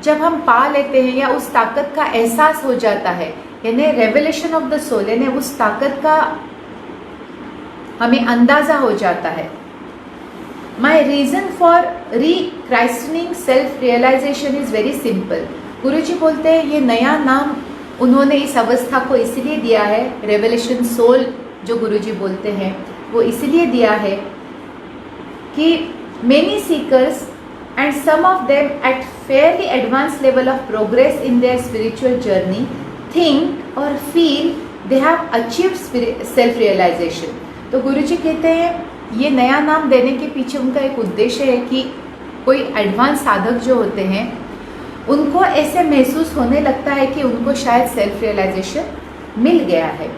जब हम पा लेते हैं या उस ताकत का एहसास हो जाता है, यानी रेवेलेशन ऑफ द सोल, यानी उस ताकत का हमें अंदाजा हो जाता है। My reason for rechristening self realization is very simple. Guruji बोलते हैं ये नया नाम उन्होंने इस अवस्था को इसलिए दिया है, रेवेलेशन सोल जो गुरुजी बोलते हैं वो इसलिए दिया है कि many seekers and some of them at fairly advanced level of progress in their spiritual journey think or feel they have achieved self realization. तो गुरुजी कहते हैं ये नया नाम देने के पीछे उनका एक उद्देश्य है कि कोई एडवांस साधक जो होते हैं उनको ऐसे महसूस होने लगता है कि उनको शायद सेल्फ रियलाइजेशन मिल गया है.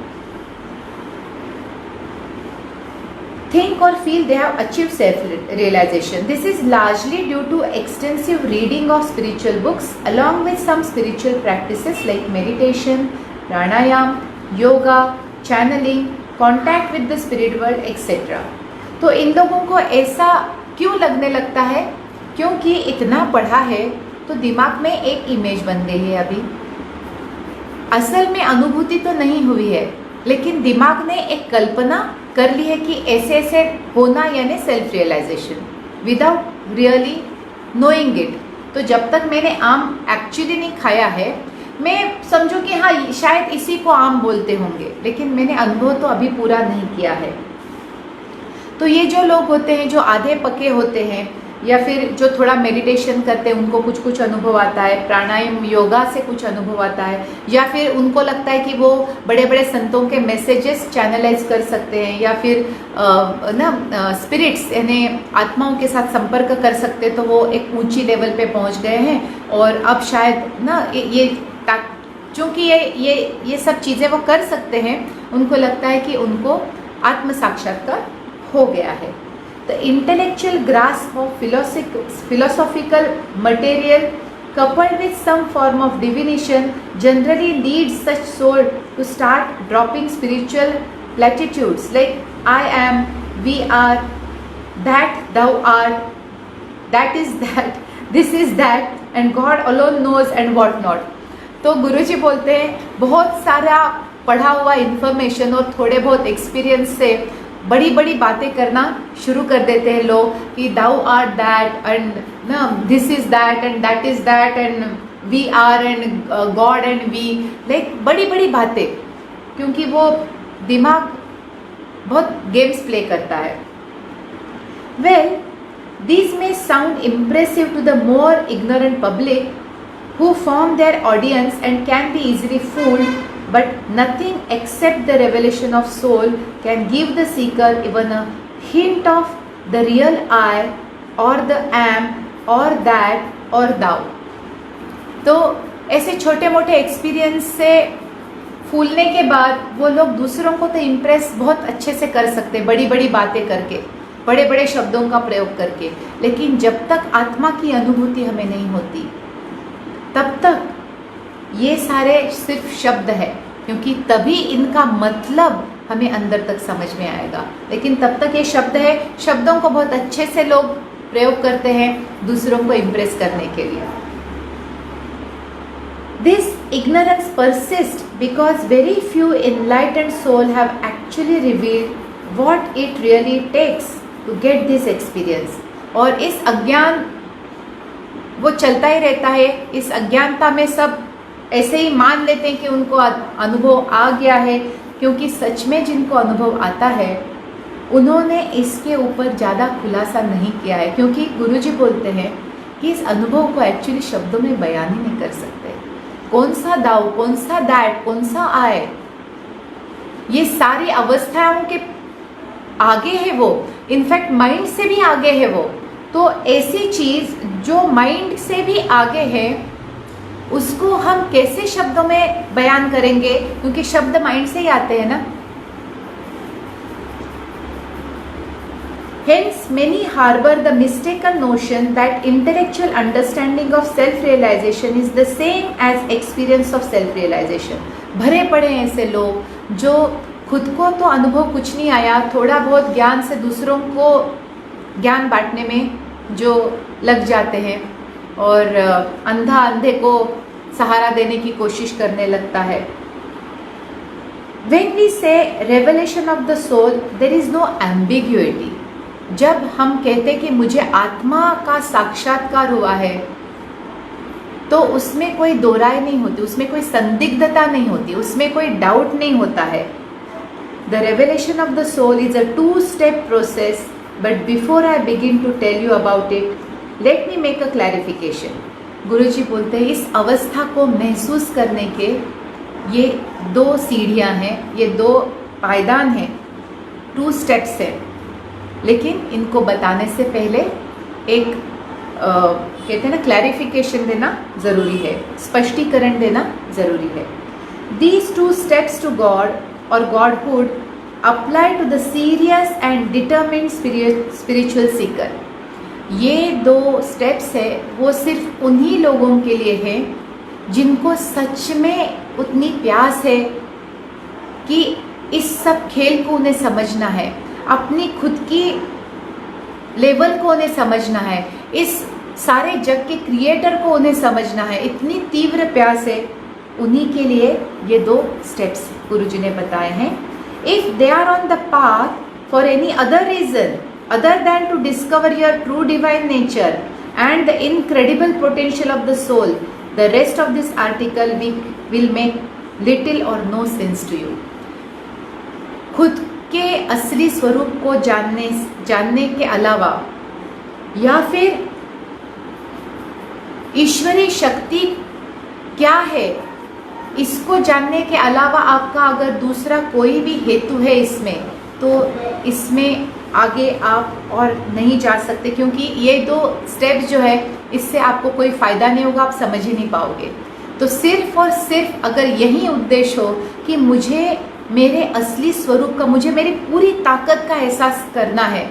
Think or feel they have achieved self-realization. This is largely due to extensive reading of spiritual books along with some spiritual practices like meditation, pranayam, yoga, channeling, contact with the spirit world, etc. तो इन लोगों को ऐसा क्यों लगने लगता है? क्योंकि इतना पढ़ा है तो दिमाग में एक इमेज बन गई है. अभी असल में अनुभूति तो नहीं हुई है, लेकिन दिमाग ने एक कल्पना कर ली है कि ऐसे ऐसे होना, यानी self realization without really knowing it. तो जब तक मैंने आम एक्चुअली नहीं खाया है, मैं समझूं कि हाँ शायद इसी को आम बोलते होंगे, लेकिन मैंने अनुभव तो अभी पूरा नहीं किया है. तो ये जो लोग होते हैं जो आधे पके होते हैं या फिर जो थोड़ा मेडिटेशन करते हैं उनको कुछ कुछ अनुभव आता है, प्राणायाम योगा से कुछ अनुभव आता है, या फिर उनको लगता है कि वो बड़े बड़े संतों के मैसेजेस चैनलाइज कर सकते हैं, या फिर स्पिरिट्स यानी आत्माओं के साथ संपर्क कर सकते, तो वो एक ऊंची लेवल पे पहुंच गए हैं और अब शायद ना ये चूँकि ये सब चीज़ें वो कर सकते हैं, उनको लगता है कि उनको आत्म साक्षात्कार हो गया है. The intellectual grasp of philosophical material coupled with some form of divination generally leads such soul to start dropping spiritual platitudes like I am, we are, that thou art, that is that, this is that, and God alone knows and what not. तो गुरुजी बोलते हैं बहुत सारा पढ़ा हुआ information और थोड़े बहुत एक्सपीरियंस से बड़ी बड़ी बातें करना शुरू कर देते हैं लोग कि thou art that and this is that and that is that and we are and God and we, like बड़ी बड़ी बातें, क्योंकि वो दिमाग बहुत गेम्स प्ले करता है. Well these may sound impressive to the more ignorant public who form their audience and can be easily fooled, but nothing except the revelation of soul can give the seeker even a hint of the real I or the am or that or thou. तो ऐसे छोटे मोटे experience से फूलने के बाद वो लोग दूसरों को तो इम्प्रेस बहुत अच्छे से कर सकते, बड़ी बड़ी बातें करके, बड़े बड़े शब्दों का प्रयोग करके, लेकिन जब तक आत्मा की अनुभूति हमें नहीं होती तब तक ये सारे सिर्फ शब्द है, क्योंकि तभी इनका मतलब हमें अंदर तक समझ में आएगा. लेकिन तब तक ये शब्द है, शब्दों को बहुत अच्छे से लोग प्रयोग करते हैं दूसरों को इम्प्रेस करने के लिए. This ignorance persist because very few enlightened soul have actually revealed what it really takes to get this experience. और इस अज्ञान वो चलता ही रहता है. इस अज्ञानता में सब ऐसे ही मान लेते हैं कि उनको अनुभव आ गया है, क्योंकि सच में जिनको अनुभव आता है उन्होंने इसके ऊपर ज़्यादा खुलासा नहीं किया है, क्योंकि गुरुजी बोलते हैं कि इस अनुभव को एक्चुअली शब्दों में बयान ही नहीं कर सकते. कौन सा दाव, कौन सा दैट, कौन सा आए, ये सारी अवस्थाओं के आगे है वो, इनफैक्ट माइंड से भी आगे है वो. तो ऐसी चीज़ जो माइंड से भी आगे है उसको हम कैसे शब्दों में बयान करेंगे, क्योंकि शब्द माइंड से ही आते हैं ना. Hence many harbor the mistaken notion that intellectual understanding of self-realization is the same as experience of self-realization. भरे पड़े हैं ऐसे लोग जो खुद को तो अनुभव कुछ नहीं आया, थोड़ा बहुत ज्ञान से दूसरों को ज्ञान बांटने में जो लग जाते हैं और अंधा अंधे को सहारा देने की कोशिश करने लगता है. When we say revelation of the soul, there is no ambiguity. जब हम कहते कि मुझे आत्मा का साक्षात्कार हुआ है तो उसमें कोई दो राय नहीं होती, उसमें कोई संदिग्धता नहीं होती, उसमें कोई डाउट नहीं होता है. The revelation of the soul is a two-step process. But before I begin to tell you about it, let me make a clarification. Guruji बोलते हैं इस अवस्था को महसूस करने के ये 2 सीढ़ियाँ हैं, ये 2 पायदान हैं, 2 स्टेप्स हैं, लेकिन इनको बताने से पहले एक कहते हैं ना क्लैरिफिकेशन देना ज़रूरी है, स्पष्टीकरण देना ज़रूरी है। These 2 steps to God or Godhood apply to the serious and determined spiritual seeker। ये 2 स्टेप्स है वो सिर्फ उन्हीं लोगों के लिए है जिनको सच में उतनी प्यास है कि इस सब खेल को उन्हें समझना है, अपनी खुद की लेवल को उन्हें समझना है, इस सारे जग के क्रिएटर को उन्हें समझना है, इतनी तीव्र प्यास है, उन्हीं के लिए ये 2 स्टेप्स गुरुजी ने बताए हैं। If they are on the path for any other reason other than to discover your true divine nature and the incredible potential of the soul, the rest of this article will make little और no sense to you. खुद के असली स्वरूप को जानने के अलावा या फिर ईश्वरीय शक्ति क्या है इसको जानने के अलावा आपका अगर दूसरा कोई भी हेतु है इसमें, तो इसमें आगे आप और नहीं जा सकते, क्योंकि ये 2 स्टेप्स जो है इससे आपको कोई फ़ायदा नहीं होगा, आप समझ ही नहीं पाओगे। तो सिर्फ और सिर्फ अगर यही उद्देश्य हो कि मुझे मेरे असली स्वरूप का, मुझे मेरी पूरी ताकत का एहसास करना है,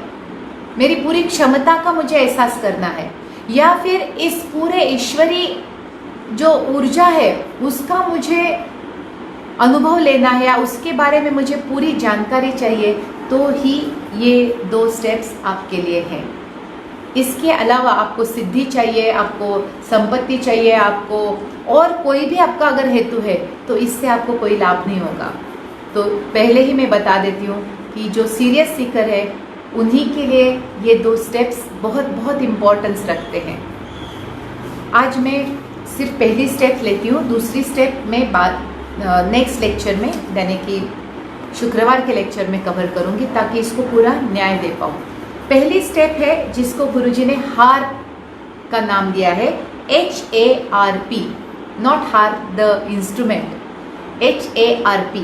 मेरी पूरी क्षमता का मुझे एहसास करना है, या फिर इस पूरे ईश्वरीय जो ऊर्जा है उसका मुझे अनुभव लेना है या उसके बारे में मुझे पूरी जानकारी चाहिए, तो ही ये 2 स्टेप्स आपके लिए हैं। इसके अलावा आपको सिद्धि चाहिए, आपको संपत्ति चाहिए, आपको और कोई भी आपका अगर हेतु है तो इससे आपको कोई लाभ नहीं होगा। तो पहले ही मैं बता देती हूँ कि जो सीरियस सीकर है उन्हीं के लिए ये 2 स्टेप्स बहुत बहुत इम्पोर्टेंस रखते हैं। आज मैं सिर्फ पहली स्टेप लेती हूँ, दूसरी स्टेप में नेक्स्ट लेक्चर में यानी कि शुक्रवार के लेक्चर में कवर करूँगी ताकि इसको पूरा न्याय दे पाऊँ। पहली स्टेप है जिसको गुरुजी ने हार का नाम दिया है, HARP, नॉट हार the instrument, HARP।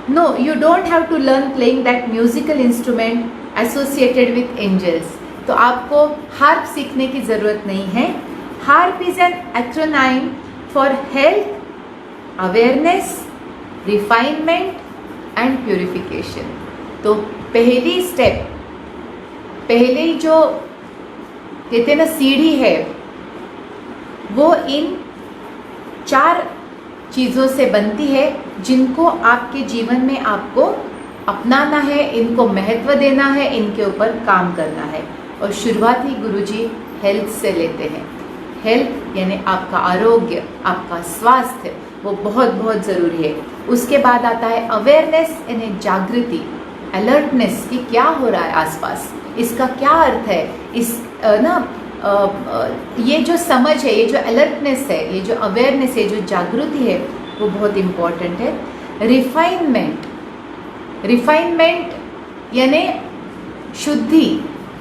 No, you don't have to learn playing that musical instrument associated with angels। तो आपको हार्प सीखने की ज़रूरत नहीं है। HARP is an acronym for health, awareness, refinement and purification. तो पहली स्टेप, पहले जो कहते हैं ना सीढ़ी है, वो इन 4 चीज़ों से बनती है जिनको आपके जीवन में आपको अपनाना है, इनको महत्व देना है, इनके ऊपर काम करना है। और शुरुआत ही गुरुजी हेल्थ से लेते हैं। हेल्थ यानी आपका आरोग्य, आपका स्वास्थ्य, वो बहुत बहुत ज़रूरी है। उसके बाद आता है अवेयरनेस यानी जागृति, अलर्टनेस कि क्या हो रहा है आसपास, इसका क्या अर्थ है, इस ये जो समझ है, ये जो अलर्टनेस है, ये जो अवेयरनेस है, जो जागृति है, वो बहुत इम्पॉर्टेंट है। रिफाइनमेंट, रिफाइनमेंट यानी शुद्धि,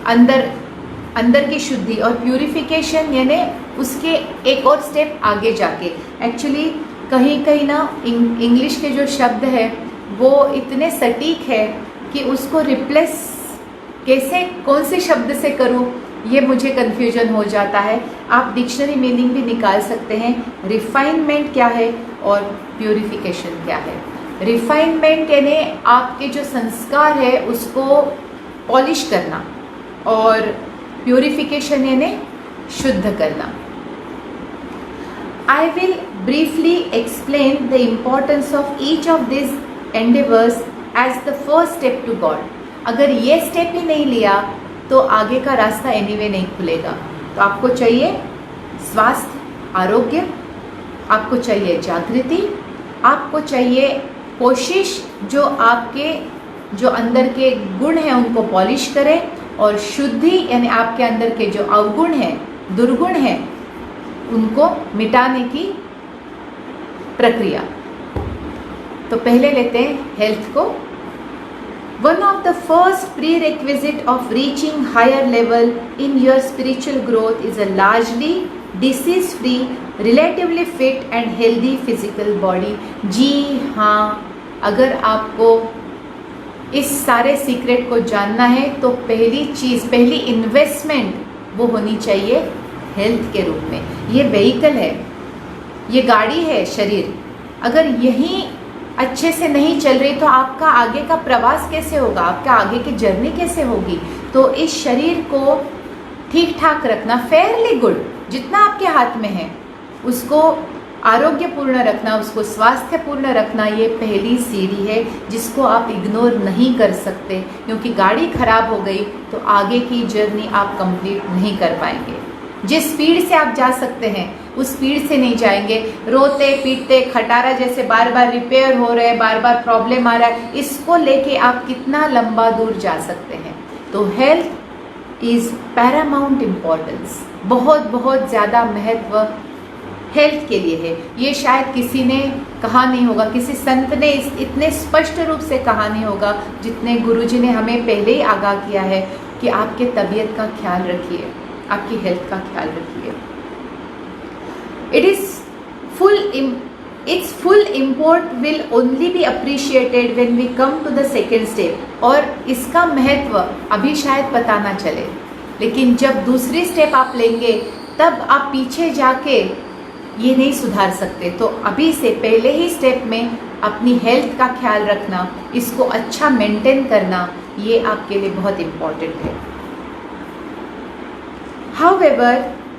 अंदर की शुद्धि, और प्यूरिफिकेशन यानी उसके एक और स्टेप आगे जाके। एक्चुअली कहीं कहीं ना इंग्लिश के जो शब्द है वो इतने सटीक है कि उसको रिप्लेस कैसे, कौन से शब्द से करूँ, ये मुझे कन्फ्यूजन हो जाता है। आप डिक्शनरी मीनिंग भी निकाल सकते हैं, रिफाइनमेंट क्या है और प्यूरिफिकेशन क्या है। रिफाइनमेंट यानी आपके जो संस्कार है उसको पॉलिश करना, और प्यूरिफिकेशन यानी शुद्ध करना। I will briefly explain the importance of each of these endeavors as the first step to God। अगर ये स्टेप ही नहीं लिया तो आगे का रास्ता एनीवे नहीं खुलेगा। तो आपको चाहिए स्वास्थ्य, आरोग्य, आपको चाहिए जागृति, आपको चाहिए कोशिश जो आपके जो अंदर के गुण हैं उनको पॉलिश करे, और शुद्धि यानी आपके अंदर के जो अवगुण हैं, दुर्गुण हैं, उनको मिटाने की प्रक्रिया। तो पहले लेते हैं हेल्थ को। One of the first prerequisite of reaching higher level in your spiritual growth is a largely disease free, relatively fit and healthy physical body. जी हाँ, अगर आपको इस सारे सीक्रेट को जानना है तो पहली चीज़, पहली इन्वेस्टमेंट वो होनी चाहिए हेल्थ के रूप में। ये व्हीकल है, ये गाड़ी है शरीर, अगर यही अच्छे से नहीं चल रही तो आपका आगे का प्रवास कैसे होगा, आपका आगे की जर्नी कैसे होगी। तो इस शरीर को ठीक ठाक रखना, फेयरली गुड, जितना आपके हाथ में है उसको आरोग्यपूर्ण रखना, उसको स्वास्थ्यपूर्ण रखना, ये पहली सीढ़ी है जिसको आप इग्नोर नहीं कर सकते। क्योंकि गाड़ी खराब हो गई तो आगे की जर्नी आप कंप्लीट नहीं कर पाएंगे। जिस स्पीड से आप जा सकते हैं उस स्पीड से नहीं जाएंगे। रोते पीटते खटारा जैसे बार बार रिपेयर हो रहे हैं, बार बार प्रॉब्लम आ रहा है, इसको लेके आप कितना लंबा दूर जा सकते हैं। तो हेल्थ इज़ पैरामाउंट इम्पोर्टेंस, बहुत बहुत ज़्यादा महत्व हेल्थ के लिए है। ये शायद किसी ने कहा नहीं होगा, किसी संत ने इतने स्पष्ट रूप से कहा नहीं होगा जितने गुरुजी ने हमें पहले ही आगाह किया है कि आपके तबीयत का ख्याल रखिए, आपकी हेल्थ का ख्याल रखिए। Its full import will only be appreciated when we come to the second step। और इसका महत्व अभी शायद पता ना चले, लेकिन जब दूसरी स्टेप आप लेंगे तब आप पीछे जाके ये नहीं सुधार सकते। तो अभी से पहले ही स्टेप में अपनी हेल्थ का ख्याल रखना, इसको अच्छा मेंटेन करना, ये आपके लिए बहुत इम्पोर्टेंट है। However,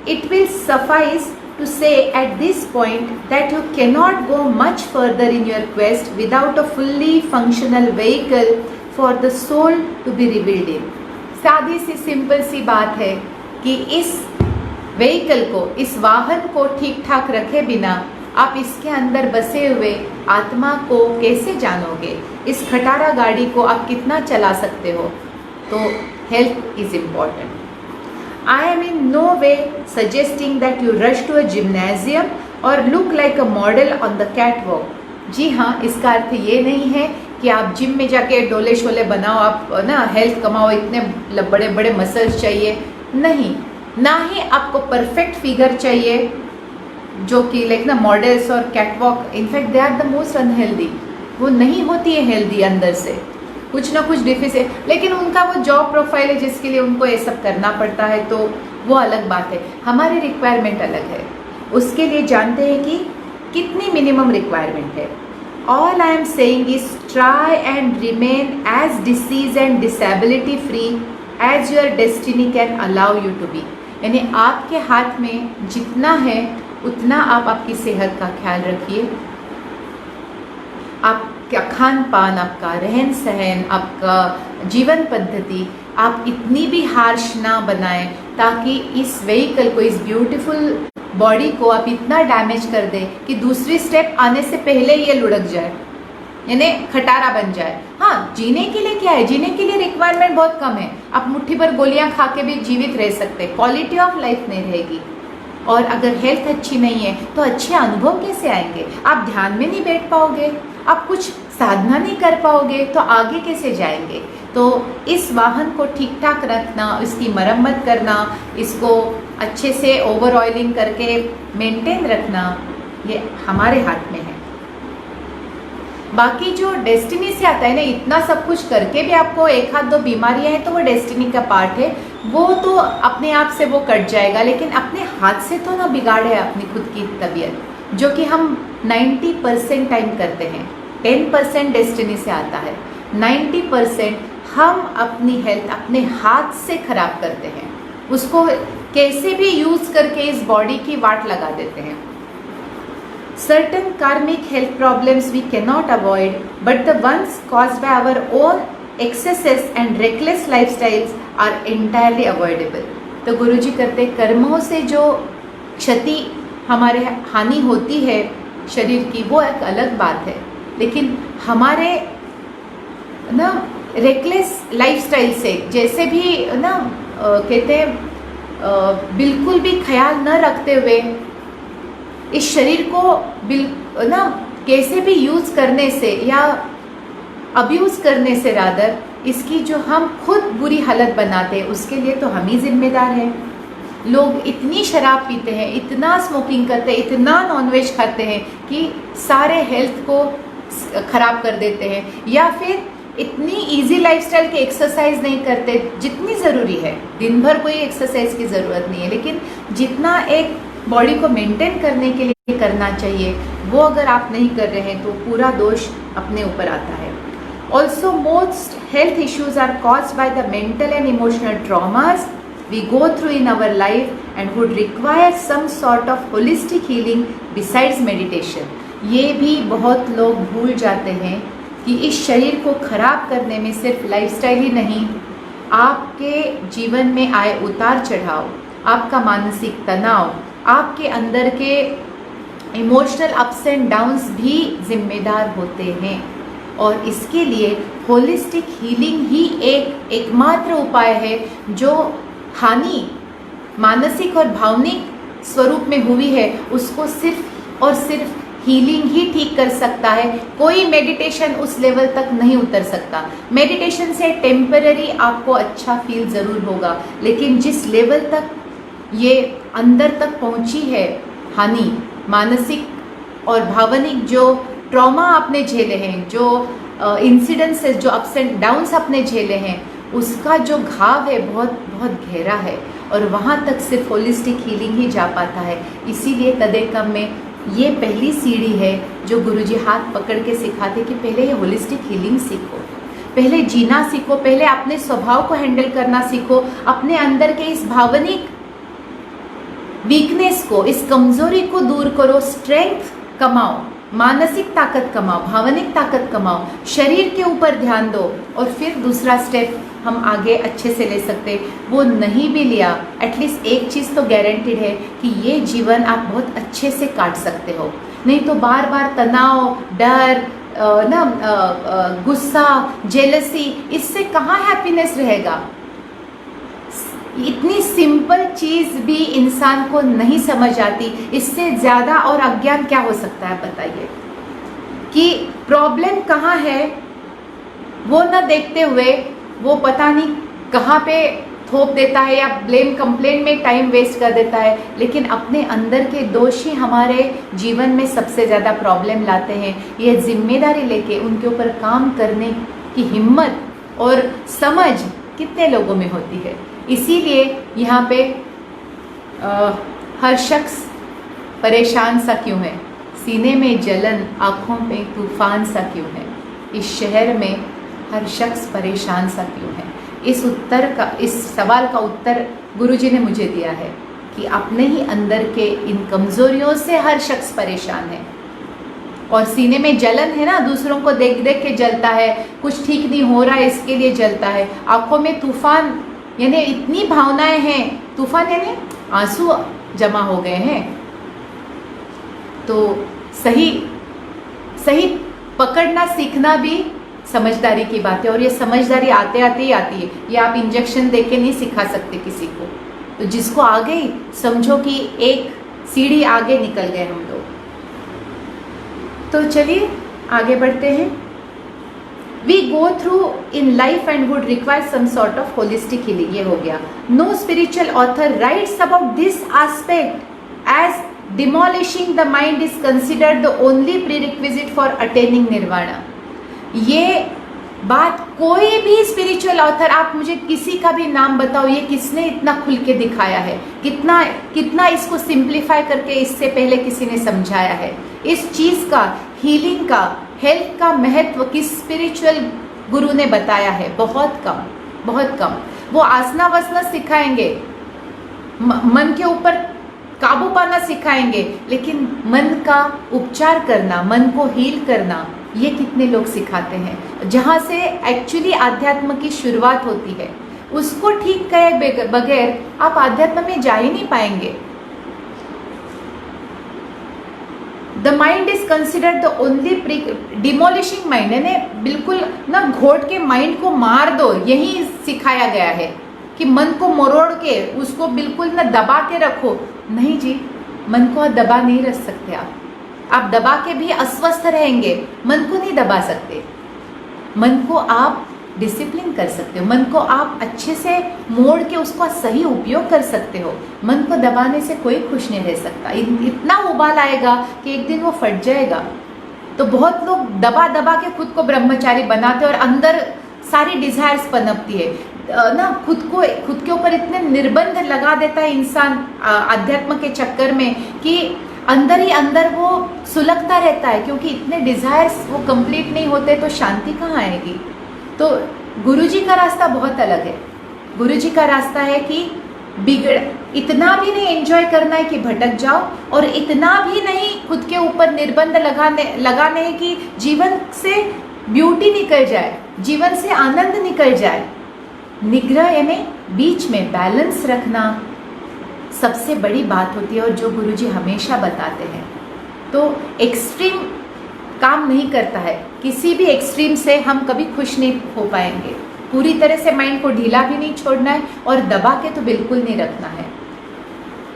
it will suffice to say at this point that you cannot go much further in your quest without a fully functional vehicle for the soul to be revealed in। सादी सी simple सी बात है कि इस vehicle को, इस वाहन को ठीक ठाक रखे बिना आप इसके अंदर बसे हुए आत्मा को कैसे जानोगे। इस खटारा गाड़ी को आप कितना चला सकते हो। तो health is important. I am in no way suggesting that you rush to a gymnasium or look like a model on the catwalk। जी हाँ, इसका अर्थ ये नहीं है कि आप जिम में जाके डोले शोले बनाओ, आप ना हेल्थ कमाओ, इतने बड़े बड़े मसल्स चाहिए, नहीं। ना ही आपको परफेक्ट फिगर चाहिए जो कि लाइक ना मॉडल्स और catwalk, in fact they are the most unhealthy. वो नहीं होती है हेल्दी अंदर से, कुछ ना कुछ डिफिसिट, लेकिन उनका वो जॉब प्रोफाइल है जिसके लिए उनको ये सब करना पड़ता है, तो वो अलग बात है। हमारी रिक्वायरमेंट अलग है, उसके लिए जानते हैं कि कितनी मिनिमम रिक्वायरमेंट है। All I am saying is try and remain as disease and disability free as your destiny can allow you to be. यानी आपके हाथ में जितना है उतना आप आपकी सेहत का ख्याल रखिए, आपका खान पान, आपका रहन सहन, आपका जीवन पद्धति आप इतनी भी हार्श ना बनाएं ताकि इस व्हीकल को, इस ब्यूटीफुल बॉडी को आप इतना डैमेज कर दें कि दूसरी स्टेप आने से पहले ये लुढ़क जाए, यानी खटारा बन जाए। हाँ, जीने के लिए क्या है, जीने के लिए रिक्वायरमेंट बहुत कम है। आप मुट्ठी भर गोलियां खा के भी जीवित रह सकते, क्वालिटी ऑफ लाइफ नहीं रहेगी। और अगर हेल्थ अच्छी नहीं है तो अच्छे अनुभव कैसे आएंगे। आप ध्यान में नहीं बैठ पाओगे, आप कुछ साधना नहीं कर पाओगे, तो आगे कैसे जाएंगे। तो इस वाहन को ठीक ठाक रखना, इसकी मरम्मत करना, इसको अच्छे से ओवर ऑयलिंग करके मेंटेन रखना, ये हमारे हाथ में है। बाकी जो डेस्टिनी से आता है ना, इतना सब कुछ करके भी आपको एक हाथ दो बीमारियां हैं तो वो डेस्टिनी का पार्ट है, वो तो अपने आप से वो कट जाएगा। लेकिन अपने हाथ से तो ना बिगाड़े अपनी खुद की तबीयत, जो कि हम 90% टाइम करते हैं। 10% डेस्टिनी से आता है, 90% हम अपनी हेल्थ अपने हाथ से खराब करते हैं, उसको कैसे भी यूज़ करके इस बॉडी की वाट लगा देते हैं। Certain karmic health problems we cannot avoid, but the ones caused by our own excesses and reckless lifestyles are entirely avoidable। तो गुरुजी कहते कर्मों से जो क्षति हमारे हानि होती है शरीर की, वो एक अलग बात है, लेकिन हमारे ना रेकलेस लाइफस्टाइल से, जैसे भी ना कहते हैं बिल्कुल भी ख्याल न रखते हुए इस शरीर को कैसे भी यूज़ करने से या अब्यूज़ करने से रादर इसकी जो हम खुद बुरी हालत बनाते हैं उसके लिए तो हम ही जिम्मेदार हैं। लोग इतनी शराब पीते हैं, इतना स्मोकिंग करते हैं, इतना नॉनवेज खाते हैं कि सारे हेल्थ को ख़राब कर देते हैं, या फिर इतनी इजी लाइफस्टाइल की एक्सरसाइज नहीं करते जितनी ज़रूरी है। दिन भर कोई एक्सरसाइज की ज़रूरत नहीं है, लेकिन जितना एक बॉडी को मेंटेन करने के लिए करना चाहिए वो अगर आप नहीं कर रहे हैं तो पूरा दोष अपने ऊपर आता है। Also most health issues are caused by the mental and emotional traumas we go through in our life and would require some sort of holistic healing besides meditation। ये भी बहुत लोग भूल जाते हैं कि इस शरीर को खराब करने में सिर्फ लाइफस्टाइल ही नहीं, आपके जीवन में आए उतार चढ़ाव, आपका मानसिक तनाव, आपके अंदर के इमोशनल अप्स एंड डाउन्स भी जिम्मेदार होते हैं। और इसके लिए होलिस्टिक हीलिंग ही एकमात्र उपाय है जो हानि मानसिक और भावनिक स्वरूप में हुई है उसको सिर्फ और सिर्फ हीलिंग ही ठीक कर सकता है। कोई मेडिटेशन उस लेवल तक नहीं उतर सकता। मेडिटेशन से टेम्पररी आपको अच्छा फील ज़रूर होगा, लेकिन जिस लेवल तक ये अंदर तक पहुंची है हानि, मानसिक और भावनिक जो ट्रॉमा आपने झेले हैं, जो इंसिडेंसेस, जो अप्स एंड डाउन्स आपने झेले हैं, उसका जो घाव है बहुत बहुत गहरा है और वहाँ तक सिर्फ होलिस्टिक हीलिंग ही जा पाता है। इसीलिए तदेकम में ये पहली सीढ़ी है जो गुरुजी हाथ पकड़ के सिखाते कि पहले ये होलिस्टिक हीलिंग सीखो, पहले जीना सीखो, पहले अपने स्वभाव को हैंडल करना सीखो, अपने अंदर के इस भावनिक वीकनेस को, इस कमजोरी को दूर करो, स्ट्रेंथ कमाओ, मानसिक ताकत कमाओ, भावनिक ताकत कमाओ, शरीर के ऊपर ध्यान दो और फिर दूसरा स्टेप हम आगे अच्छे से ले सकते। वो नहीं भी लिया, एटलीस्ट एक चीज़ तो गारंटीड है कि ये जीवन आप बहुत अच्छे से काट सकते हो। नहीं तो बार बार तनाव, डर, गुस्सा, जेलसी, इससे कहाँ हैप्पीनेस रहेगा। इतनी सिंपल चीज़ भी इंसान को नहीं समझ आती, इससे ज़्यादा और अज्ञान क्या हो सकता है बताइए। कि प्रॉब्लम कहाँ है वो न देखते हुए वो पता नहीं कहाँ पे थोप देता है या ब्लेम कंप्लेन में टाइम वेस्ट कर देता है, लेकिन अपने अंदर के दोष ही हमारे जीवन में सबसे ज़्यादा प्रॉब्लम लाते हैं। ये जिम्मेदारी लेके उनके ऊपर काम करने की हिम्मत और समझ कितने लोगों में होती है। इसीलिए यहाँ पे हर शख्स परेशान सा क्यों है, सीने में जलन, आँखों में तूफान सा क्यों है, इस शहर में हर शख्स परेशान सा क्यों है। इस सवाल का उत्तर गुरुजी ने मुझे दिया है कि अपने ही अंदर के इन कमज़ोरियों से हर शख्स परेशान है। और सीने में जलन है ना, दूसरों को देख देख के जलता है, कुछ ठीक नहीं हो रहा है इसके लिए जलता है। आँखों में तूफान यानी इतनी भावनाएं हैं, तूफान यानी आंसू जमा हो गए हैं। तो सही पकड़ना सीखना भी समझदारी की बात है, और ये समझदारी आते आते ही आती है। ये आप इंजेक्शन देके नहीं सिखा सकते किसी को। तो जिसको आ गई समझो कि एक सीढ़ी आगे निकल गए हम लोग। तो चलिए आगे बढ़ते हैं। We go through in life and would require some sort of holistic healing। ये हो गया। No spiritual author writes about this aspect as demolishing the mind is considered the only prerequisite for attaining nirvana। ये बात कोई भी spiritual author, आप मुझे किसी का भी नाम बताओ, ये किसने इतना खुल के दिखाया है, कितना इसको सिंप्लीफाई करके इससे पहले किसी ने समझाया है। इस चीज़ का, हीलिंग का, हेल्थ का महत्व किस स्पिरिचुअल गुरु ने बताया है? बहुत कम, बहुत कम। वो आसना वसना सिखाएंगे, मन के ऊपर काबू पाना सिखाएंगे, लेकिन मन का उपचार करना, मन को हील करना, ये कितने लोग सिखाते हैं? जहाँ से एक्चुअली आध्यात्म की शुरुआत होती है, उसको ठीक करे बगैर आप आध्यात्म में जा ही नहीं पाएंगे। The mind is considered the only demolishing mind, यानी बिल्कुल ना घोट के माइंड को मार दो, यही सिखाया गया है कि मन को मरोड़ के उसको बिल्कुल ना दबा के रखो। नहीं जी, मन को दबा नहीं रख सकते आप दबा के भी अस्वस्थ रहेंगे, मन को नहीं दबा सकते। मन को आप डिसिप्लिन कर सकते हो, मन को आप अच्छे से मोड़ के उसका सही उपयोग कर सकते हो। मन को दबाने से कोई खुश नहीं रह सकता। इतना उबाल आएगा कि एक दिन वो फट जाएगा। तो बहुत लोग दबा दबा के खुद को ब्रह्मचारी बनाते हैं और अंदर सारी डिजायर्स पनपती है ना। खुद के ऊपर इतने निर्बंध लगा देता है इंसान अध्यात्म के चक्कर में कि अंदर ही अंदर वो सुलगता रहता है, क्योंकि इतने डिजायर्स वो कंप्लीट नहीं होते तो शांति कहाँ आएगी। तो गुरुजी का रास्ता बहुत अलग है। गुरुजी का रास्ता है कि इतना भी नहीं एंजॉय करना है कि भटक जाओ, और इतना भी नहीं खुद के ऊपर निर्बंध लगाने हैं कि जीवन से ब्यूटी निकल जाए, जीवन से आनंद निकल जाए। निग्रह यानी बीच में बैलेंस रखना सबसे बड़ी बात होती है, और जो गुरुजी हमेशा बताते हैं। तो एक्सट्रीम काम नहीं करता है, किसी भी एक्सट्रीम से हम कभी खुश नहीं हो पाएंगे। पूरी तरह से माइंड को ढीला भी नहीं छोड़ना है और दबा के तो बिल्कुल नहीं रखना है।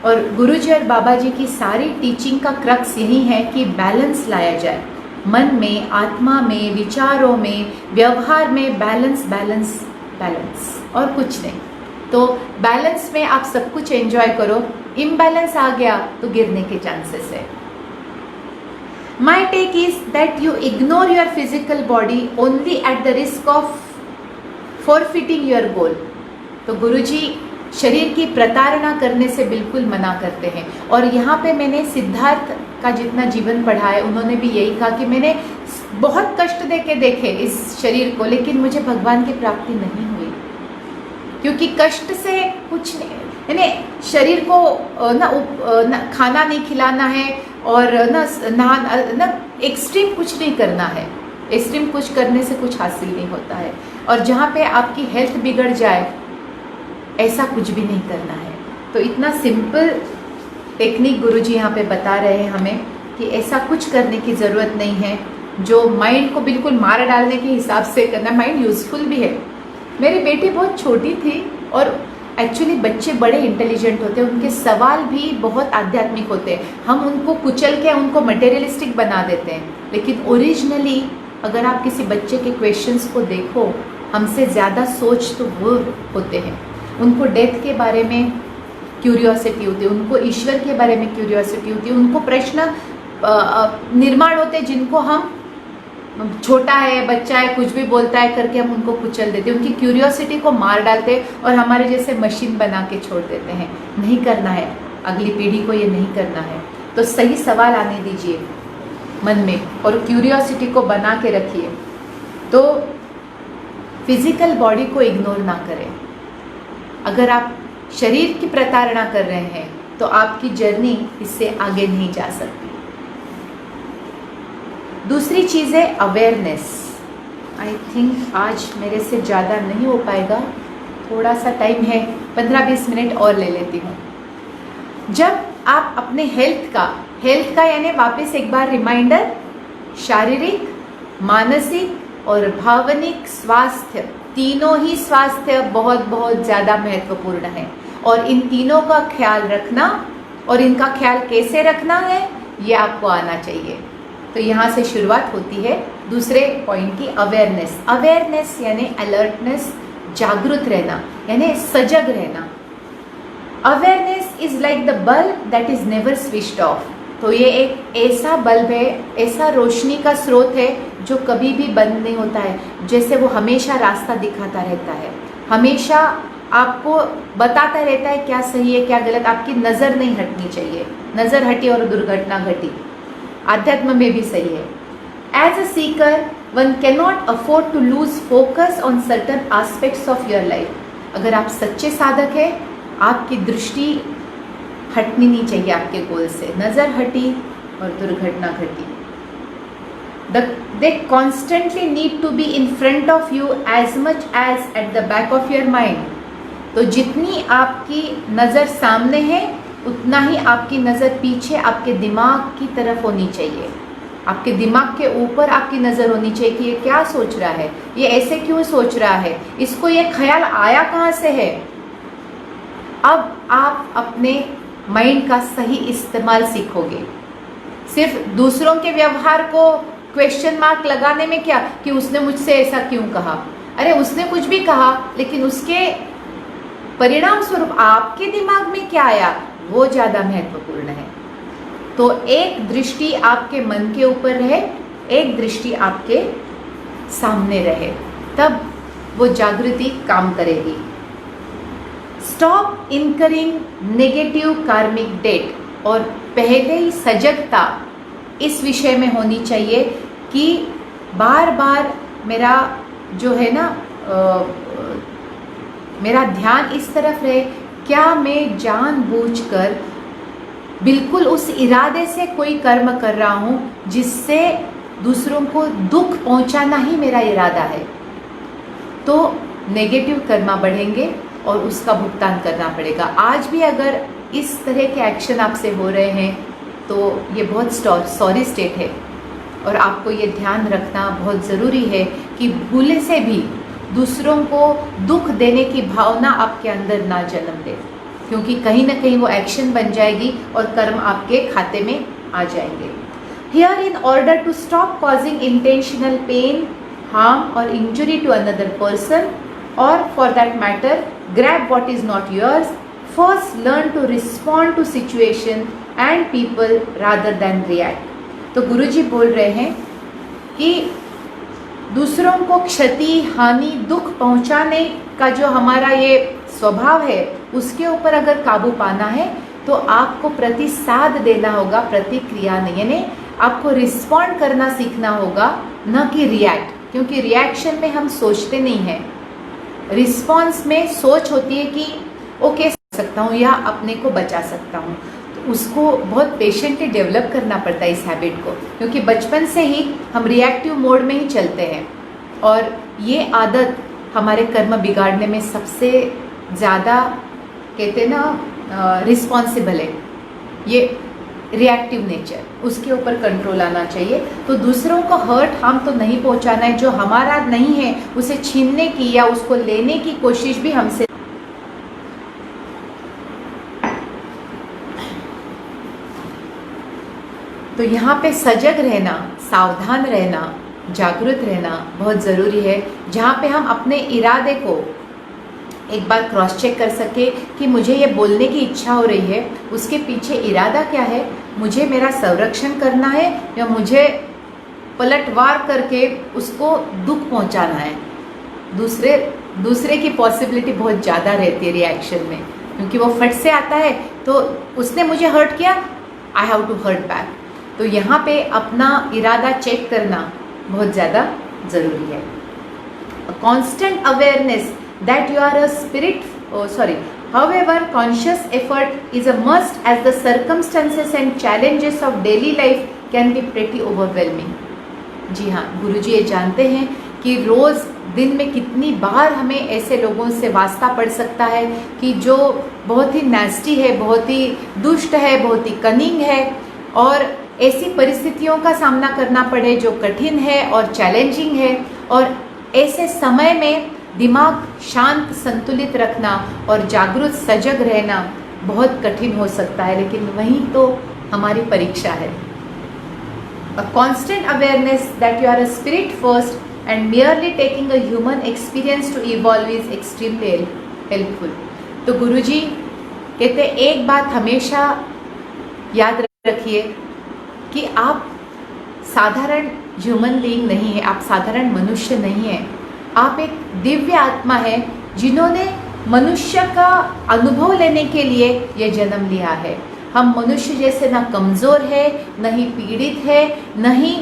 और गुरुजी और बाबा जी की सारी टीचिंग का क्रक्स यही है कि बैलेंस लाया जाए, मन में, आत्मा में, विचारों में, व्यवहार में बैलेंस बैलेंस बैलेंस, और कुछ नहीं। तो बैलेंस में आप सब कुछ एंजॉय करो, इम्बैलेंस आ गया तो गिरने के चांसेस है। My take is that you ignore your physical body only at the risk of forfeiting your goal. तो गुरुजी शरीर की प्रताड़ना करने से बिल्कुल मना करते हैं। और यहाँ पे मैंने सिद्धार्थ का जितना जीवन पढ़ा है, उन्होंने भी यही कहा कि मैंने बहुत कष्ट देके देखे इस शरीर को, लेकिन मुझे भगवान की प्राप्ति नहीं हुई, क्योंकि कष्ट से कुछ नहीं, यानी शरीर को ना खाना नहीं खिलाना है और ना एक्सट्रीम कुछ नहीं करना है। एक्सट्रीम कुछ करने से कुछ हासिल नहीं होता है, और जहाँ पे आपकी हेल्थ बिगड़ जाए ऐसा कुछ भी नहीं करना है। तो इतना सिंपल टेक्निक गुरुजी यहाँ पे बता रहे हैं हमें कि ऐसा कुछ करने की ज़रूरत नहीं है जो माइंड को बिल्कुल मार डालने के हिसाब से करना। माइंड यूज़फुल भी है। मेरी बेटी बहुत छोटी थी, और एक्चुअली बच्चे बड़े इंटेलिजेंट होते हैं, उनके सवाल भी बहुत आध्यात्मिक होते हैं। हम उनको कुचल के उनको मटेरियलिस्टिक बना देते हैं, लेकिन ओरिजिनली अगर आप किसी बच्चे के क्वेश्चंस को देखो, हमसे ज़्यादा सोच तो वो होते हैं। उनको डेथ के बारे में क्यूरियोसिटी होती है, उनको ईश्वर के बारे में क्यूरियोसिटी होती है, उनको प्रश्न निर्माण होते हैं जिनको हम छोटा है, बच्चा है, कुछ भी बोलता है करके हम उनको कुचल देते हैं, उनकी क्यूरियोसिटी को मार डालते हैं और हमारे जैसे मशीन बना के छोड़ देते हैं। नहीं करना है, अगली पीढ़ी को ये नहीं करना है। तो सही सवाल आने दीजिए मन में और क्यूरियोसिटी को बना के रखिए। तो फिजिकल बॉडी को इग्नोर ना करें। अगर आप शरीर की प्रताड़ना कर रहे हैं तो आपकी जर्नी इससे आगे नहीं जा सकती। दूसरी चीज़ है अवेयरनेस। आई थिंक आज मेरे से ज़्यादा नहीं हो पाएगा, थोड़ा सा टाइम है, 15-20 मिनट और ले लेती हूँ। जब आप अपने हेल्थ का यानी वापस एक बार रिमाइंडर, शारीरिक, मानसिक और भावनिक स्वास्थ्य, तीनों ही स्वास्थ्य बहुत बहुत ज़्यादा महत्वपूर्ण है, और इन तीनों का ख्याल रखना और इनका ख्याल कैसे रखना है ये आपको आना चाहिए। तो यहाँ से शुरुआत होती है दूसरे पॉइंट की, अवेयरनेस। अवेयरनेस यानी अलर्टनेस, जागरूक रहना यानी सजग रहना। Awareness is like the bulb that is never switched off. तो ये एक ऐसा बल्ब है, ऐसा रोशनी का स्रोत है जो कभी भी बंद नहीं होता है। जैसे वो हमेशा रास्ता दिखाता रहता है, हमेशा आपको बताता रहता है क्या सही है क्या गलत। आपकी नज़र नहीं हटनी चाहिए, नज़र हटी और दुर्घटना घटी। आध्यात्म में भी सही है। As a seeker one cannot afford to lose focus on certain aspects of your life. अगर आप सच्चे साधक हैं, आपकी दृष्टि हटनी नहीं चाहिए आपके गोल से। नज़र हटी और दुर्घटना घटी। They constantly need to be in front of you as much as at the back of your mind. तो जितनी आपकी नज़र सामने है उतना ही आपकी नज़र पीछे आपके दिमाग की तरफ होनी चाहिए। आपके दिमाग के ऊपर आपकी नज़र होनी चाहिए कि ये क्या सोच रहा है, ये ऐसे क्यों सोच रहा है, इसको ये ख्याल आया कहाँ से है। अब आप अपने माइंड का सही इस्तेमाल सीखोगे। सिर्फ दूसरों के व्यवहार को क्वेश्चन मार्क लगाने में क्या कि उसने मुझसे ऐसा क्यों कहा, अरे उसने कुछ भी कहा, लेकिन उसके परिणाम स्वरूप आपके दिमाग में क्या आया वो ज़्यादा महत्वपूर्ण है। तो एक दृष्टि आपके मन के ऊपर रहे, एक दृष्टि आपके सामने रहे, तब वो जागृति काम करेगी। स्टॉप इनकरिंग नेगेटिव कार्मिक डेट, और पहले ही सजगता इस विषय में होनी चाहिए कि बार बार मेरा जो है ना मेरा ध्यान इस तरफ रहे, क्या मैं जानबूझकर बिल्कुल उस इरादे से कोई कर्म कर रहा हूँ जिससे दूसरों को दुख पहुँचाना ही मेरा इरादा है। तो नेगेटिव कर्म बढ़ेंगे और उसका भुगतान करना पड़ेगा। आज भी अगर इस तरह के एक्शन आपसे हो रहे हैं तो ये बहुत सॉरी स्टेट है, और आपको ये ध्यान रखना बहुत ज़रूरी है कि भूले से भी दूसरों को दुख देने की भावना आपके अंदर ना जन्म दे, क्योंकि कहीं ना कहीं वो एक्शन बन जाएगी और कर्म आपके खाते में आ जाएंगे। Here in order to stop causing intentional pain, harm और इंजुरी टू अनदर पर्सन, और for that matter grab what is not yours, first learn to respond to situation and people rather than react। तो गुरुजी बोल रहे हैं कि दूसरों को क्षति, हानि, दुख पहुंचाने का जो हमारा ये स्वभाव है उसके ऊपर अगर काबू पाना है तो आपको प्रतिसाद देना होगा, प्रतिक्रिया नहीं, यानी आपको रिस्पॉन्ड करना सीखना होगा, न कि रिएक्ट, क्योंकि रिएक्शन में हम सोचते नहीं हैं। रिस्पॉन्स में सोच होती है कि ओके सकता हूँ या अपने को बचा सकता हूँ। तो उसको बहुत पेशेंटली डेवलप करना पड़ता है इस हैबिट को, क्योंकि बचपन से ही हम रिएक्टिव मोड में ही चलते हैं, और ये आदत हमारे कर्म बिगाड़ने में सबसे ज़्यादा कहते हैं ना रिस्पॉन्सिबल है। ये रिएक्टिव नेचर, उसके ऊपर कंट्रोल आना चाहिए। तो दूसरों को हर्ट, हार्म तो नहीं पहुंचाना है, जो हमारा नहीं है उसे छीनने की या उसको लेने की कोशिश भी हमसे। तो यहाँ पे सजग रहना, सावधान रहना, जागरूक रहना बहुत ज़रूरी है, जहाँ पे हम अपने इरादे को एक बार क्रॉस चेक कर सके कि मुझे ये बोलने की इच्छा हो रही है, उसके पीछे इरादा क्या है, मुझे मेरा संरक्षण करना है या मुझे पलटवार करके उसको दुख पहुंचाना है। दूसरे की पॉसिबिलिटी बहुत ज़्यादा रहती है रिएक्शन में, क्योंकि वो फट से आता है तो उसने मुझे हर्ट किया, I have to hurt back. तो यहाँ पे अपना इरादा चेक करना बहुत ज़्यादा ज़रूरी है। Constant awareness that you are a spirit, however conscious effort is a must as the circumstances and challenges of daily life can be pretty overwhelming। जी हाँ, गुरुजी ये जानते हैं कि रोज़ दिन में कितनी बार हमें ऐसे लोगों से वास्ता पड़ सकता है कि जो बहुत ही नेस्टी है, बहुत ही दुष्ट है, बहुत ही कनिंग है, और ऐसी परिस्थितियों का सामना करना पड़े जो कठिन है और चैलेंजिंग है। और ऐसे समय में दिमाग शांत, संतुलित रखना और जागरूक, सजग रहना बहुत कठिन हो सकता है, लेकिन वही तो हमारी परीक्षा है। A constant awareness that you are a spirit first and merely taking a human experience to evolve is extremely helpful। तो गुरुजी कहते हैं एक बात हमेशा याद रखिए कि आप साधारण ह्यूमन बीइंग नहीं है, आप साधारण मनुष्य नहीं है, आप एक दिव्य आत्मा है जिन्होंने मनुष्य का अनुभव लेने के लिए ये जन्म लिया है। हम मनुष्य जैसे ना कमज़ोर है, न ही पीड़ित है, न ही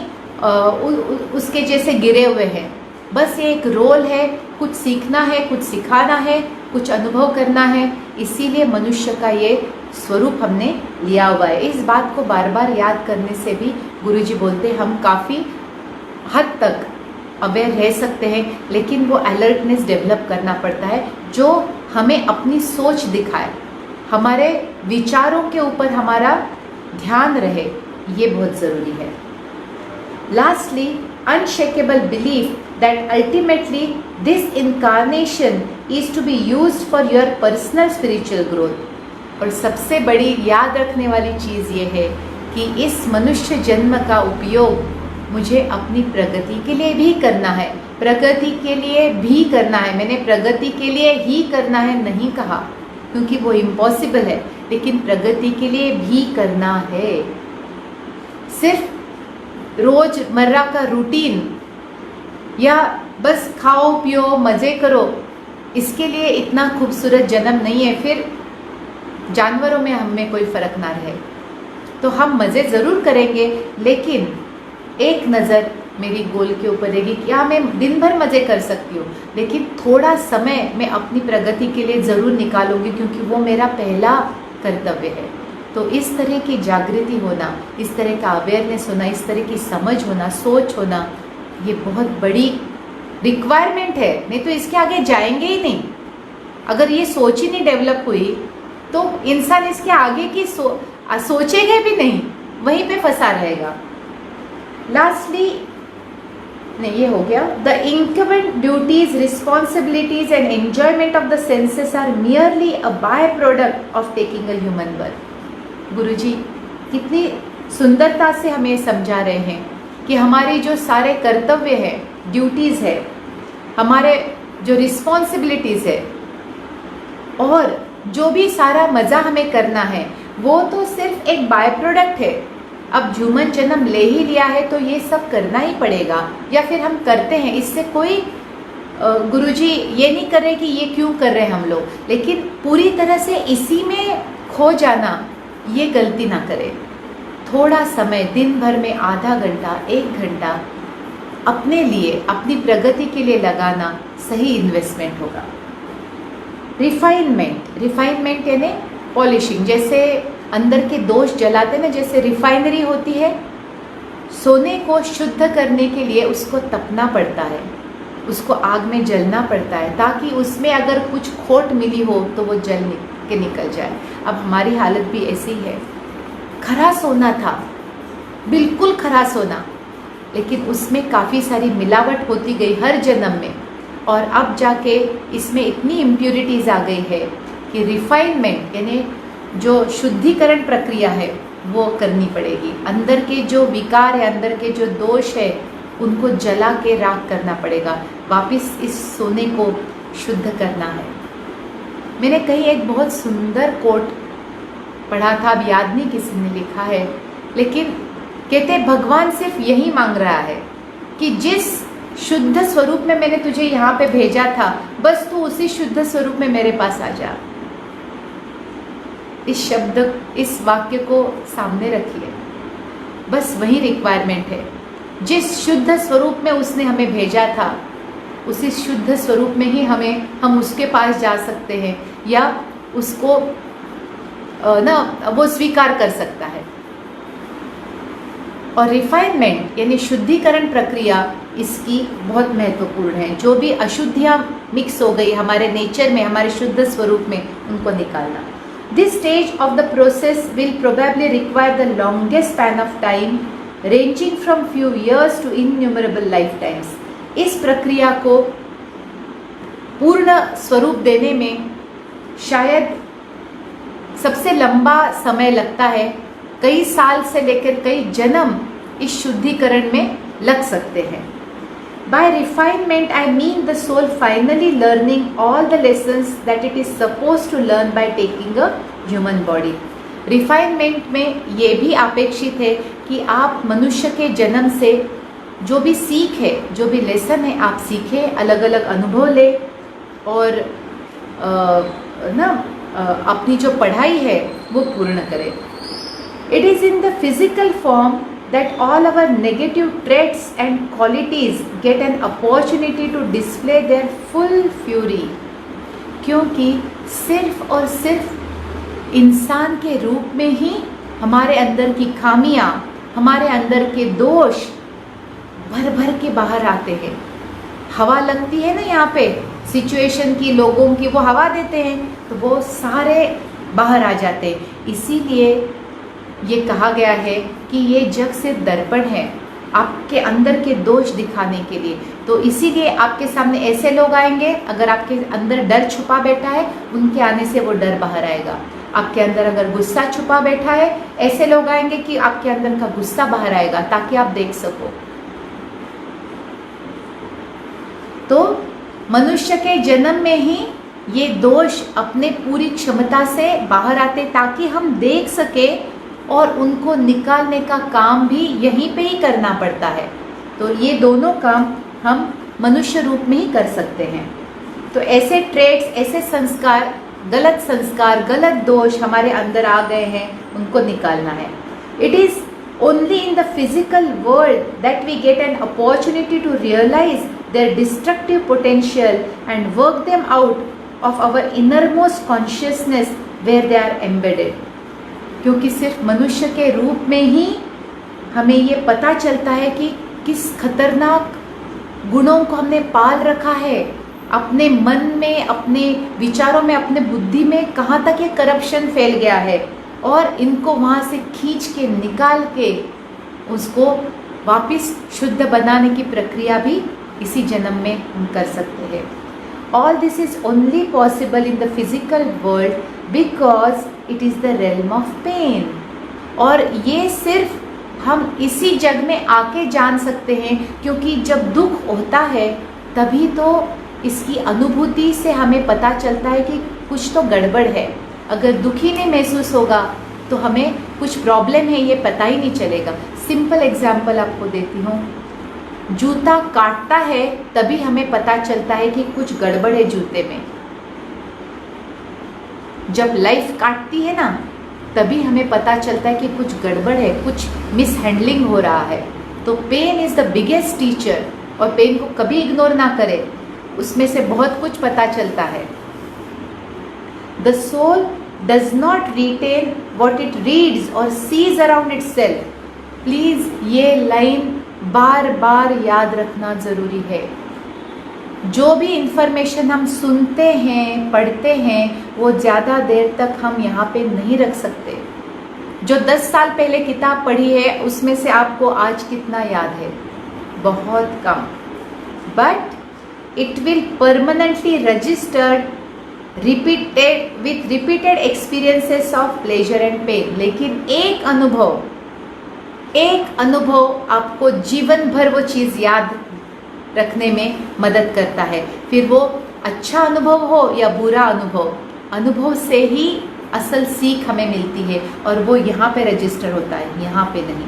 उसके जैसे गिरे हुए हैं। बस ये एक रोल है, कुछ सीखना है, कुछ सिखाना है, कुछ अनुभव करना है, इसीलिए मनुष्य का ये स्वरूप हमने लिया हुआ है। इस बात को बार बार याद करने से भी गुरुजी बोलते हैं हम काफ़ी हद तक अवेयर रह सकते हैं, लेकिन वो अलर्टनेस डेवलप करना पड़ता है जो हमें अपनी सोच दिखाए, हमारे विचारों के ऊपर हमारा ध्यान रहे, ये बहुत ज़रूरी है। Lastly, unshakeable belief that ultimately this incarnation is to be used for your personal spiritual growth. और सबसे बड़ी याद रखने वाली चीज़ ये है कि इस मनुष्य जन्म का उपयोग मुझे अपनी प्रगति के लिए भी करना है, प्रगति के लिए भी करना है, मैंने प्रगति के लिए ही करना है नहीं कहा, क्योंकि वो इम्पॉसिबल है, लेकिन प्रगति के लिए भी करना है। सिर्फ रोजमर्रा का रूटीन या बस खाओ पियो मज़े करो, इसके लिए इतना खूबसूरत जन्म नहीं है, फिर जानवरों में हम में कोई फ़र्क ना रहे। तो हम मज़े ज़रूर करेंगे, लेकिन एक नज़र मेरी गोल के ऊपर रहेगी। क्या मैं दिन भर मज़े कर सकती हूँ, लेकिन थोड़ा समय मैं अपनी प्रगति के लिए ज़रूर निकालूंगी, क्योंकि वो मेरा पहला कर्तव्य है। तो इस तरह की जागृति होना, इस तरह का अवेयरनेस होना, इस तरह की समझ होना, सोच होना, ये बहुत बड़ी रिक्वायरमेंट है, नहीं तो इसके आगे जाएंगे ही नहीं। अगर ये सोच ही नहीं डेवलप हुई तो इंसान इसके आगे की सोचेगा भी नहीं, वहीं पे फंसा रहेगा। लास्टली नहीं, ये हो गया। The incumbent duties, responsibilities and enjoyment of the senses are merely a by product of taking a human birth. Guruji कितनी सुंदरता से हमें समझा रहे हैं कि हमारे जो सारे कर्तव्य है, ड्यूटीज़ है, हमारे जो रिस्पॉन्सिबिलिटीज़ है और जो भी सारा मज़ा हमें करना है, वो तो सिर्फ एक बाय प्रोडक्ट है। अब ह्यूमन जन्म ले ही लिया है तो ये सब करना ही पड़ेगा, या फिर हम करते हैं, इससे कोई गुरुजी ये नहीं कर रहे कि ये क्यों कर रहे हैं हम लोग, लेकिन पूरी तरह से इसी में खो जाना, ये गलती ना करें। थोड़ा समय दिन भर में आधा घंटा 1 घंटा अपने लिए, अपनी प्रगति के लिए लगाना सही इन्वेस्टमेंट होगा। रिफाइनमेंट यानी पॉलिशिंग, जैसे अंदर के दोष जलाते ना, जैसे रिफाइनरी होती है, सोने को शुद्ध करने के लिए उसको तपना पड़ता है, उसको आग में जलना पड़ता है, ताकि उसमें अगर कुछ खोट मिली हो तो वो जल के निकल जाए। अब हमारी हालत भी ऐसी है, खरा सोना था, बिल्कुल खरा सोना, लेकिन उसमें काफ़ी सारी मिलावट होती गई हर जन्म में, और अब जाके इसमें इतनी इम्प्योरिटीज़ आ गई है कि रिफाइनमेंट यानी जो शुद्धिकरण प्रक्रिया है वो करनी पड़ेगी। अंदर के जो विकार है, अंदर के जो दोष है, उनको जला के राख करना पड़ेगा, वापस इस सोने को शुद्ध करना है। मैंने कहीं एक बहुत सुंदर कोट पढ़ा था, अब याद नहीं किसी ने लिखा है, लेकिन कहते भगवान सिर्फ यही मांग रहा है कि जिस शुद्ध स्वरूप में मैंने तुझे यहाँ पे भेजा था, बस तू उसी शुद्ध स्वरूप में मेरे पास आ जा। इस शब्द, इस वाक्य को सामने रखिए, बस वही रिक्वायरमेंट है। जिस शुद्ध स्वरूप में उसने हमें भेजा था, उसी शुद्ध स्वरूप में ही हम उसके पास जा सकते हैं, या उसको वो स्वीकार कर सकता है। और रिफाइनमेंट यानी शुद्धिकरण प्रक्रिया इसकी बहुत महत्वपूर्ण है। जो भी अशुद्धियाँ मिक्स हो गई हमारे नेचर में, हमारे शुद्ध स्वरूप में, उनको निकालना। This stage of the process will probably require the longest span of time ranging from few years to innumerable lifetimes. इस प्रक्रिया को पूर्ण स्वरूप देने में शायद सबसे लंबा समय लगता है, कई साल से लेकर कई जन्म इस शुद्धिकरण में लग सकते हैं। By refinement, I mean the soul finally learning all the lessons that it is supposed to learn by taking a human body. Refinement में ये भी अपेक्षित है कि आप मनुष्य के जन्म से जो भी सीख है, जो भी लेसन है, आप सीखें, अलग अलग अनुभव ले, और अपनी जो पढ़ाई है वो पूर्ण करें। It is in the physical form that all our negative traits and qualities get an opportunity to display their full fury, क्योंकि सिर्फ और सिर्फ इंसान के रूप में ही हमारे अंदर की खामियां, हमारे अंदर के दोष भर भर के बाहर आते हैं। हवा लगती है ना यहाँ पे सिचुएशन की, लोगों की, वो हवा देते हैं तो वो सारे बाहर आ जाते हैं। इसीलिए ये कहा गया है कि ये जग से दर्पण है आपके अंदर के दोष दिखाने के लिए। तो इसीलिए आपके सामने ऐसे लोग आएंगे, अगर आपके अंदर डर छुपा बैठा है, उनके आने से वो डर बाहर आएगा। आपके अंदर अगर गुस्सा छुपा बैठा है, ऐसे लोग आएंगे कि आपके अंदर का गुस्सा बाहर आएगा, ताकि आप देख सको। तो मनुष्य के जन्म में ही ये दोष अपने पूरी क्षमता से बाहर आते ताकि हम देख सके, और उनको निकालने का काम भी यहीं पे ही करना पड़ता है। तो ये दोनों काम हम मनुष्य रूप में ही कर सकते हैं। तो ऐसे ट्रेड्स, ऐसे संस्कार, गलत दोष हमारे अंदर आ गए हैं, उनको निकालना है। It is only in the physical world that we get an opportunity to realize their destructive potential and work them out of our innermost consciousness where they are embedded. क्योंकि सिर्फ मनुष्य के रूप में ही हमें ये पता चलता है कि किस खतरनाक गुणों को हमने पाल रखा है अपने मन में, अपने विचारों में, अपने बुद्धि में, कहाँ तक ये करप्शन फैल गया है, और इनको वहाँ से खींच के निकाल के उसको वापस शुद्ध बनाने की प्रक्रिया भी इसी जन्म में हम कर सकते हैं। All this is only possible in the physical world because it is the realm of pain. और ये सिर्फ हम इसी जग में आके जान सकते हैं, क्योंकि जब दुख होता है तभी तो इसकी अनुभूति से हमें पता चलता है कि कुछ तो गड़बड़ है। अगर दुख ही नहीं महसूस होगा तो हमें कुछ प्रॉब्लम है ये पता ही नहीं चलेगा। सिंपल एग्जाम्पल आपको देती हूँ, जूता काटता है तभी हमें पता चलता है कि कुछ गड़बड़ है जूते में। जब लाइफ काटती है ना, तभी हमें पता चलता है कि कुछ गड़बड़ है, कुछ मिसहैंडलिंग हो रहा है। तो pain is the biggest teacher, और पेन को कभी इग्नोर ना करें, उसमें से बहुत कुछ पता चलता है। The soul does not retain what it reads or sees around itself. Please ये लाइन बार बार याद रखना ज़रूरी है। जो भी इंफॉर्मेशन हम सुनते हैं, पढ़ते हैं, वो ज़्यादा देर तक हम यहाँ पे नहीं रख सकते। जो 10 साल पहले किताब पढ़ी है उसमें से आपको आज कितना याद है? बहुत कम। But it will permanently registered repeated experiences of pleasure and pain। लेकिन एक अनुभव आपको जीवन भर वो चीज़ याद रखने में मदद करता है। फिर वो अच्छा अनुभव हो या बुरा अनुभव से ही असल सीख हमें मिलती है, और वो यहाँ पे रजिस्टर होता है, यहाँ पे नहीं।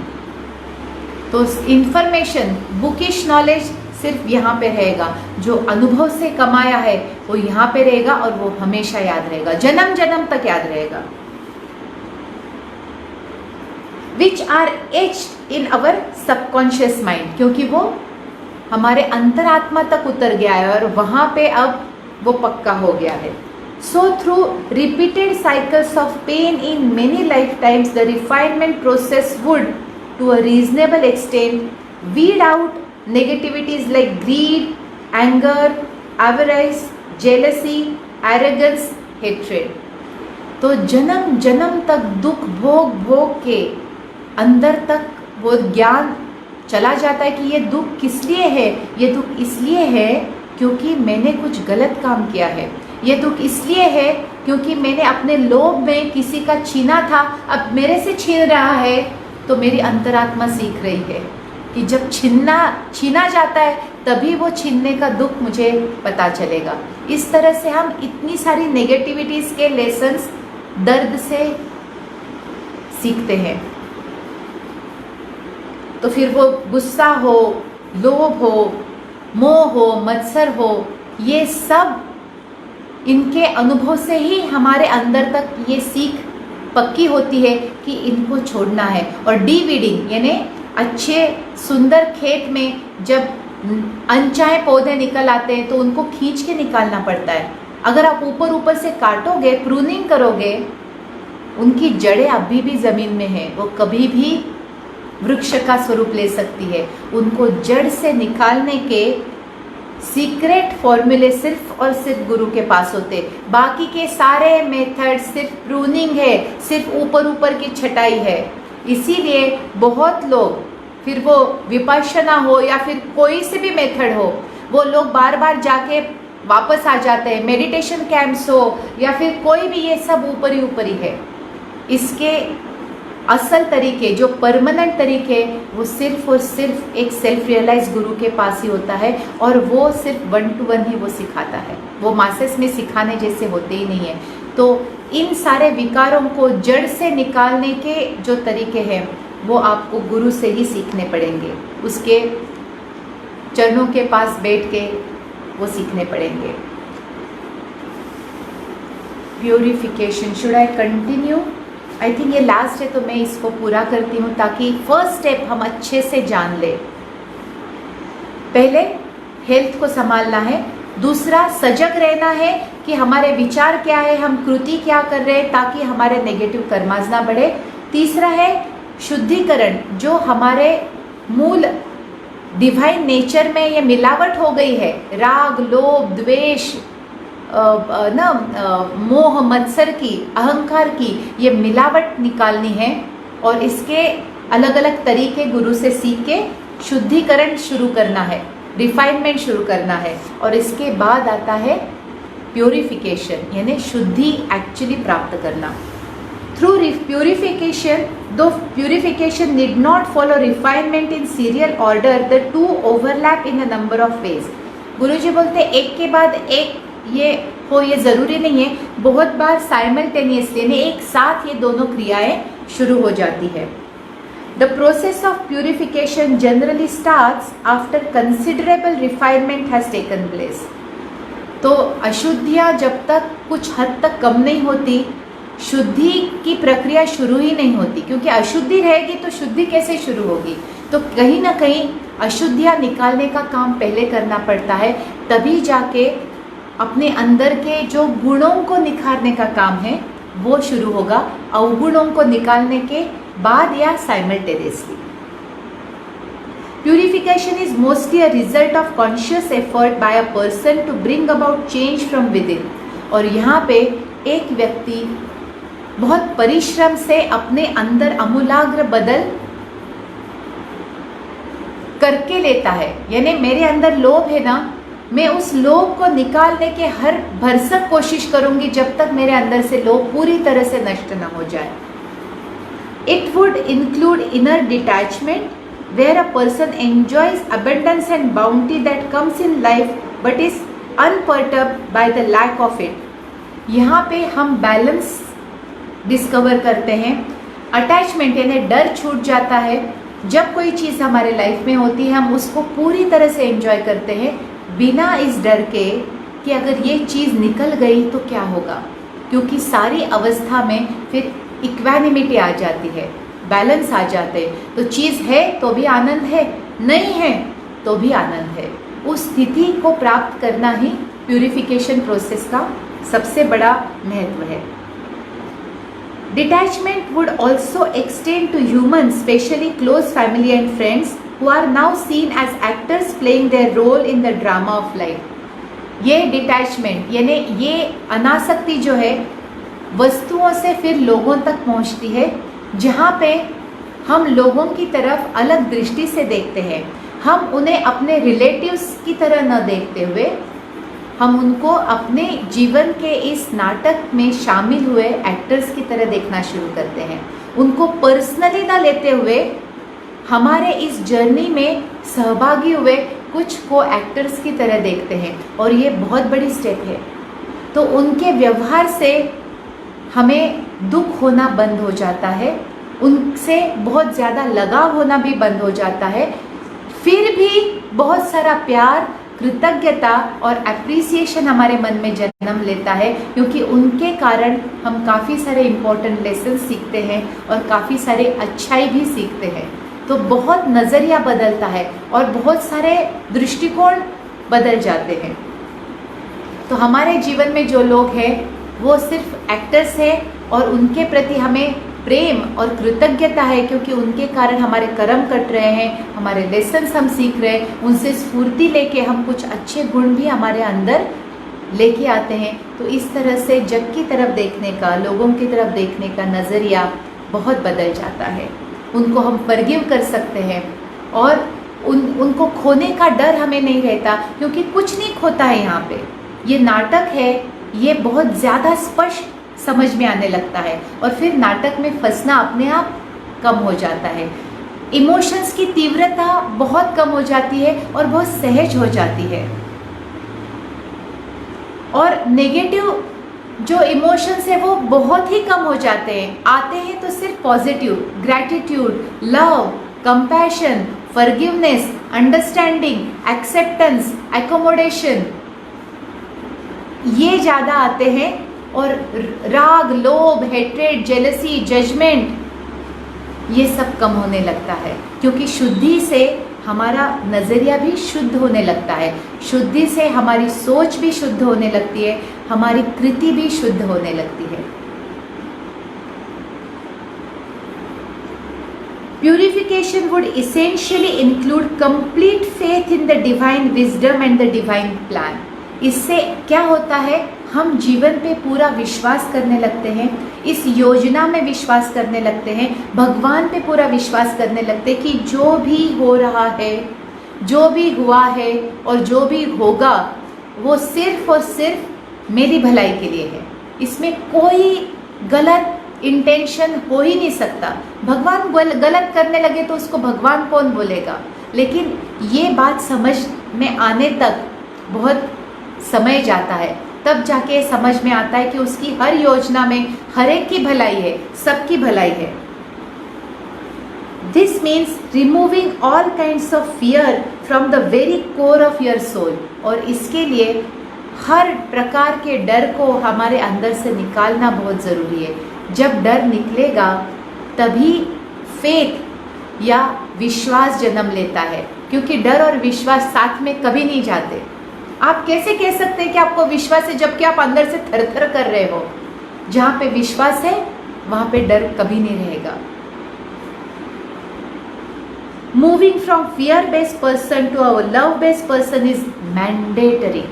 तो इंफॉर्मेशन, बुकिश नॉलेज सिर्फ यहाँ पे रहेगा, जो अनुभव से कमाया है वो यहाँ पे रहेगा, और वो हमेशा याद रहेगा, जन्म जन्म तक याद रहेगा। Which are etched in our subconscious mind, क्योंकि वो हमारे अंतरात्मा तक उतर गया है और वहाँ पे अब वो पक्का हो गया है। So through repeated cycles of pain in many lifetimes the refinement process would to a reasonable extent weed out negativities like greed, anger, avarice, jealousy, arrogance, hatred। तो जन्म जन्म तक दुख भोग के अंदर तक वो ज्ञान चला जाता है कि ये दुख किस लिए है। ये दुख इसलिए है क्योंकि मैंने कुछ गलत काम किया है। ये दुख इसलिए है क्योंकि मैंने अपने लोभ में किसी का छीना था, अब मेरे से छीन रहा है। तो मेरी अंतरात्मा सीख रही है कि जब छीना जाता है तभी वो छीनने का दुख मुझे पता चलेगा। इस तरह से हम इतनी सारी नेगेटिविटीज़ के लेसन्स दर्द से सीखते हैं। तो फिर वो गुस्सा हो, लोभ हो, मोह हो, मत्सर हो, ये सब इनके अनुभव से ही हमारे अंदर तक ये सीख पक्की होती है कि इनको छोड़ना है। और डीवीडिंग यानी अच्छे सुंदर खेत में जब अनचाहे पौधे निकल आते हैं तो उनको खींच के निकालना पड़ता है। अगर आप ऊपर से काटोगे, प्रूनिंग करोगे, उनकी जड़ें अभी भी ज़मीन में है, वो कभी भी वृक्ष का स्वरूप ले सकती है। उनको जड़ से निकालने के सीक्रेट फॉर्मूले सिर्फ और सिर्फ गुरु के पास होते। बाकी के सारे मेथड सिर्फ प्रूनिंग है, सिर्फ ऊपर की छटाई है। इसीलिए बहुत लोग, फिर वो विपश्यना हो या फिर कोई से भी मेथड हो, वो लोग बार बार जाके वापस आ जाते हैं। मेडिटेशन कैंप्स हो या फिर कोई भी, ये सब ऊपर ही है। इसके असल तरीके, जो परमानेंट तरीके, वो सिर्फ और सिर्फ एक सेल्फ रियलाइज गुरु के पास ही होता है, और वो सिर्फ 1 to 1 ही वो सिखाता है। वो मासेस में सिखाने जैसे होते ही नहीं है। तो इन सारे विकारों को जड़ से निकालने के जो तरीके हैं वो आपको गुरु से ही सीखने पड़ेंगे, उसके चरणों के पास बैठ के वो सीखने पड़ेंगे। Purification, should I continue? I think ये लास्ट है तो मैं इसको पूरा करती हूँ ताकि फर्स्ट स्टेप हम अच्छे से जान ले। पहले हेल्थ को संभालना है, दूसरा सजग रहना है कि हमारे विचार क्या है, हम कृति क्या कर रहे हैं ताकि हमारे नेगेटिव कर्मास ना बढ़े। तीसरा है शुद्धिकरण, जो हमारे मूल डिवाइन नेचर में ये मिलावट हो गई है, राग, लोभ, द्वेष, मोह, मत्सर की, अहंकार की, ये मिलावट निकालनी है और इसके अलग अलग तरीके गुरु से सीख के शुद्धिकरण शुरू करना है, रिफाइनमेंट शुरू करना है। और इसके बाद आता है प्योरिफिकेशन, यानी शुद्धि एक्चुअली प्राप्त करना। थ्रू प्योरिफिकेशन, दो purification need not follow refinement in serial order, the two overlap in a number of ways. Guruji बोलते एक के बाद एक ये हो, ये ज़रूरी नहीं है, बहुत बार साइमल्टेनियसली यानी एक साथ ये दोनों क्रियाएं शुरू हो जाती है। The process of purification generally starts after considerable refinement has taken place. तो अशुद्धियाँ जब तक कुछ हद तक कम नहीं होती, शुद्धि की प्रक्रिया शुरू ही नहीं होती, क्योंकि अशुद्धि रहेगी तो शुद्धि कैसे शुरू होगी। तो कहीं ना कहीं अशुद्धियाँ निकालने का काम पहले करना पड़ता है, तभी जाके अपने अंदर के जो गुणों को निखारने का काम है वो शुरू होगा, अवगुणों को निकालने के बाद या simultaneously. Purification is mostly a result of conscious effort by a person to bring about change from within. और यहाँ पे एक व्यक्ति बहुत परिश्रम से अपने अंदर आमूलाग्र बदल करके लेता है। यानी मेरे अंदर लोभ है ना, मैं उस लोभ को निकालने के हर भरसक कोशिश करूंगी जब तक मेरे अंदर से लोभ पूरी तरह से नष्ट न हो जाए। It would include inner detachment where a person enjoys abundance and bounty that comes in life but is unperturbed by the lack of it. यहाँ पे हम बैलेंस डिस्कवर करते हैं। अटैचमेंट यानी डर छूट जाता है। जब कोई चीज़ हमारे लाइफ में होती है हम उसको पूरी तरह से एंजॉय करते हैं बिना इस डर के कि अगर ये चीज़ निकल गई तो क्या होगा, क्योंकि सारी अवस्था में फिर इक्वानिमिटी आ जाती है, बैलेंस आ जाते हैं। तो चीज़ है तो भी आनंद है, नहीं है तो भी आनंद है। उस स्थिति को प्राप्त करना ही प्यूरिफिकेशन प्रोसेस का सबसे बड़ा महत्व है। Detachment would also extend to humans, especially close family and friends, who are now seen as actors playing their role in the drama of life. ये डिटैचमेंट यानी ये अनासक्ति जो है वस्तुओं से फिर लोगों तक पहुंचती है, जहाँ पे हम लोगों की तरफ अलग दृष्टि से देखते हैं। हम उन्हें अपने रिलेटिव्स की तरह न देखते हुए हम उनको अपने जीवन के इस नाटक में शामिल हुए एक्टर्स की तरह देखना शुरू करते हैं। उनको पर्सनली ना लेते हुए हमारे इस जर्नी में सहभागी हुए कुछ को एक्टर्स की तरह देखते हैं, और ये बहुत बड़ी स्टेप है। तो उनके व्यवहार से हमें दुख होना बंद हो जाता है, उनसे बहुत ज़्यादा लगाव होना भी बंद हो जाता है। फिर भी बहुत सारा प्यार, कृतज्ञता और एप्रिसिएशन हमारे मन में जन्म लेता है, क्योंकि उनके कारण हम काफ़ी सारे इम्पोर्टेंट लेसन सीखते हैं और काफ़ी सारे अच्छाई भी सीखते हैं। तो बहुत नज़रिया बदलता है और बहुत सारे दृष्टिकोण बदल जाते हैं। तो हमारे जीवन में जो लोग हैं वो सिर्फ एक्टर्स हैं और उनके प्रति हमें प्रेम और कृतज्ञता है, क्योंकि उनके कारण हमारे कर्म कट रहे हैं, हमारे लेसन्स हम सीख रहे हैं, उनसे स्फूर्ति लेके हम कुछ अच्छे गुण भी हमारे अंदर लेके आते हैं। तो इस तरह से जग की तरफ देखने का, लोगों की तरफ देखने का नज़रिया बहुत बदल जाता है। उनको हम फॉरगिव कर सकते हैं और उनको खोने का डर हमें नहीं रहता, क्योंकि कुछ नहीं खोता है। यहाँ पे ये नाटक है, ये बहुत ज़्यादा स्पष्ट समझ में आने लगता है और फिर नाटक में फंसना अपने आप कम हो जाता है, इमोशंस की तीव्रता बहुत कम हो जाती है और बहुत सहज हो जाती है। और नेगेटिव जो इमोशंस है वो बहुत ही कम हो जाते हैं, आते हैं तो सिर्फ positive, gratitude, love, compassion, forgiveness, understanding, acceptance, accommodation, ये ज़्यादा आते हैं। और राग, लोभ, हेट्रेड, जेलसी, जजमेंट, ये सब कम होने लगता है, क्योंकि शुद्धि से हमारा नज़रिया भी शुद्ध होने लगता है, शुद्धि से हमारी सोच भी शुद्ध होने लगती है, हमारी कृति भी शुद्ध होने लगती है। Purification would essentially include complete faith in the divine wisdom and the divine plan. इससे क्या होता है, हम जीवन पे पूरा विश्वास करने लगते हैं, इस योजना में विश्वास करने लगते हैं, भगवान पे पूरा विश्वास करने लगते हैं कि जो भी हो रहा है, जो भी हुआ है और जो भी होगा वो सिर्फ और सिर्फ मेरी भलाई के लिए है। इसमें कोई गलत इंटेंशन हो ही नहीं सकता। भगवान गलत करने लगे तो उसको भगवान कौन बोलेगा। लेकिन ये बात समझ में आने तक बहुत समय जाता है, तब जाके समझ में आता है कि उसकी हर योजना में हर एक की भलाई है, सबकी भलाई है। This means removing all kinds of fear from the very core of your soul. और इसके लिए हर प्रकार के डर को हमारे अंदर से निकालना बहुत ज़रूरी है। जब डर निकलेगा तभी फेथ या विश्वास जन्म लेता है, क्योंकि डर और विश्वास साथ में कभी नहीं जाते। आप कैसे कह सकते हैं कि आपको विश्वास है जबकि आप अंदर से थर-थर कर रहे हो। जहाँ पे विश्वास है वहाँ पे डर कभी नहीं रहेगा। Moving from fear based person to a love based person is mandatory.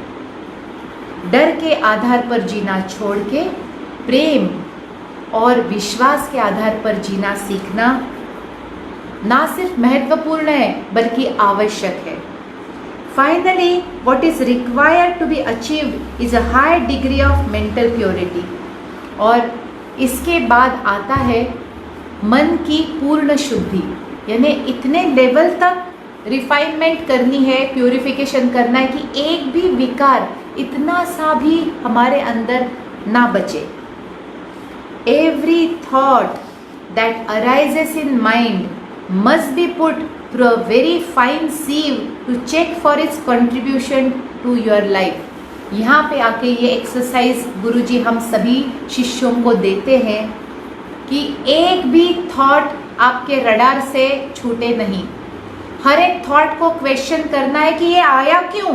डर के आधार पर जीना छोड़ के प्रेम और विश्वास के आधार पर जीना सीखना ना सिर्फ महत्वपूर्ण है बल्कि आवश्यक है। Finally what is required to be achieved is a high degree of mental purity। और इसके बाद आता है मन की पूर्ण शुद्धि, यानी इतने लेवल तक रिफाइनमेंट करनी है, प्यूरिफिकेशन करना है कि एक भी विकार इतना सा भी हमारे अंदर ना बचे। Every thought that arises in mind must be put through a very fine sieve to check for its contribution to your life। यहाँ पे आके ये एक्सरसाइज गुरुजी हम सभी शिष्यों को देते हैं कि एक भी थॉट आपके रडार से छूटे नहीं। हर एक थॉट को क्वेश्चन करना है कि ये आया क्यों,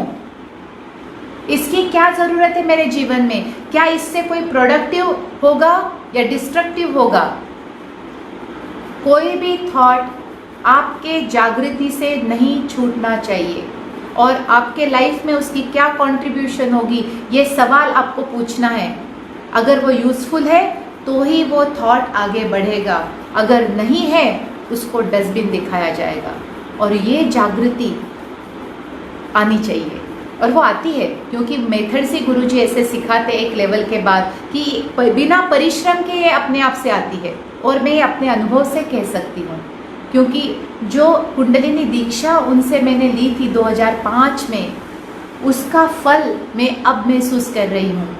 इसकी क्या ज़रूरत है मेरे जीवन में, क्या इससे कोई प्रोडक्टिव होगा या डिस्ट्रक्टिव होगा। कोई भी थॉट आपके जागृति से नहीं छूटना चाहिए और आपके लाइफ में उसकी क्या कंट्रीब्यूशन होगी ये सवाल आपको पूछना है। अगर वो यूज़फुल है तो ही वो थॉट आगे बढ़ेगा, अगर नहीं है उसको डस्टबिन दिखाया जाएगा। और ये जागृति आनी चाहिए और वो आती है, क्योंकि मेथड से गुरुजी ऐसे सिखाते एक लेवल के बाद कि बिना परिश्रम के ये अपने आप से आती है। और मैं अपने अनुभव से कह सकती हूँ, क्योंकि जो कुंडलिनी दीक्षा उनसे मैंने ली थी 2005 में, उसका फल मैं अब महसूस कर रही हूँ।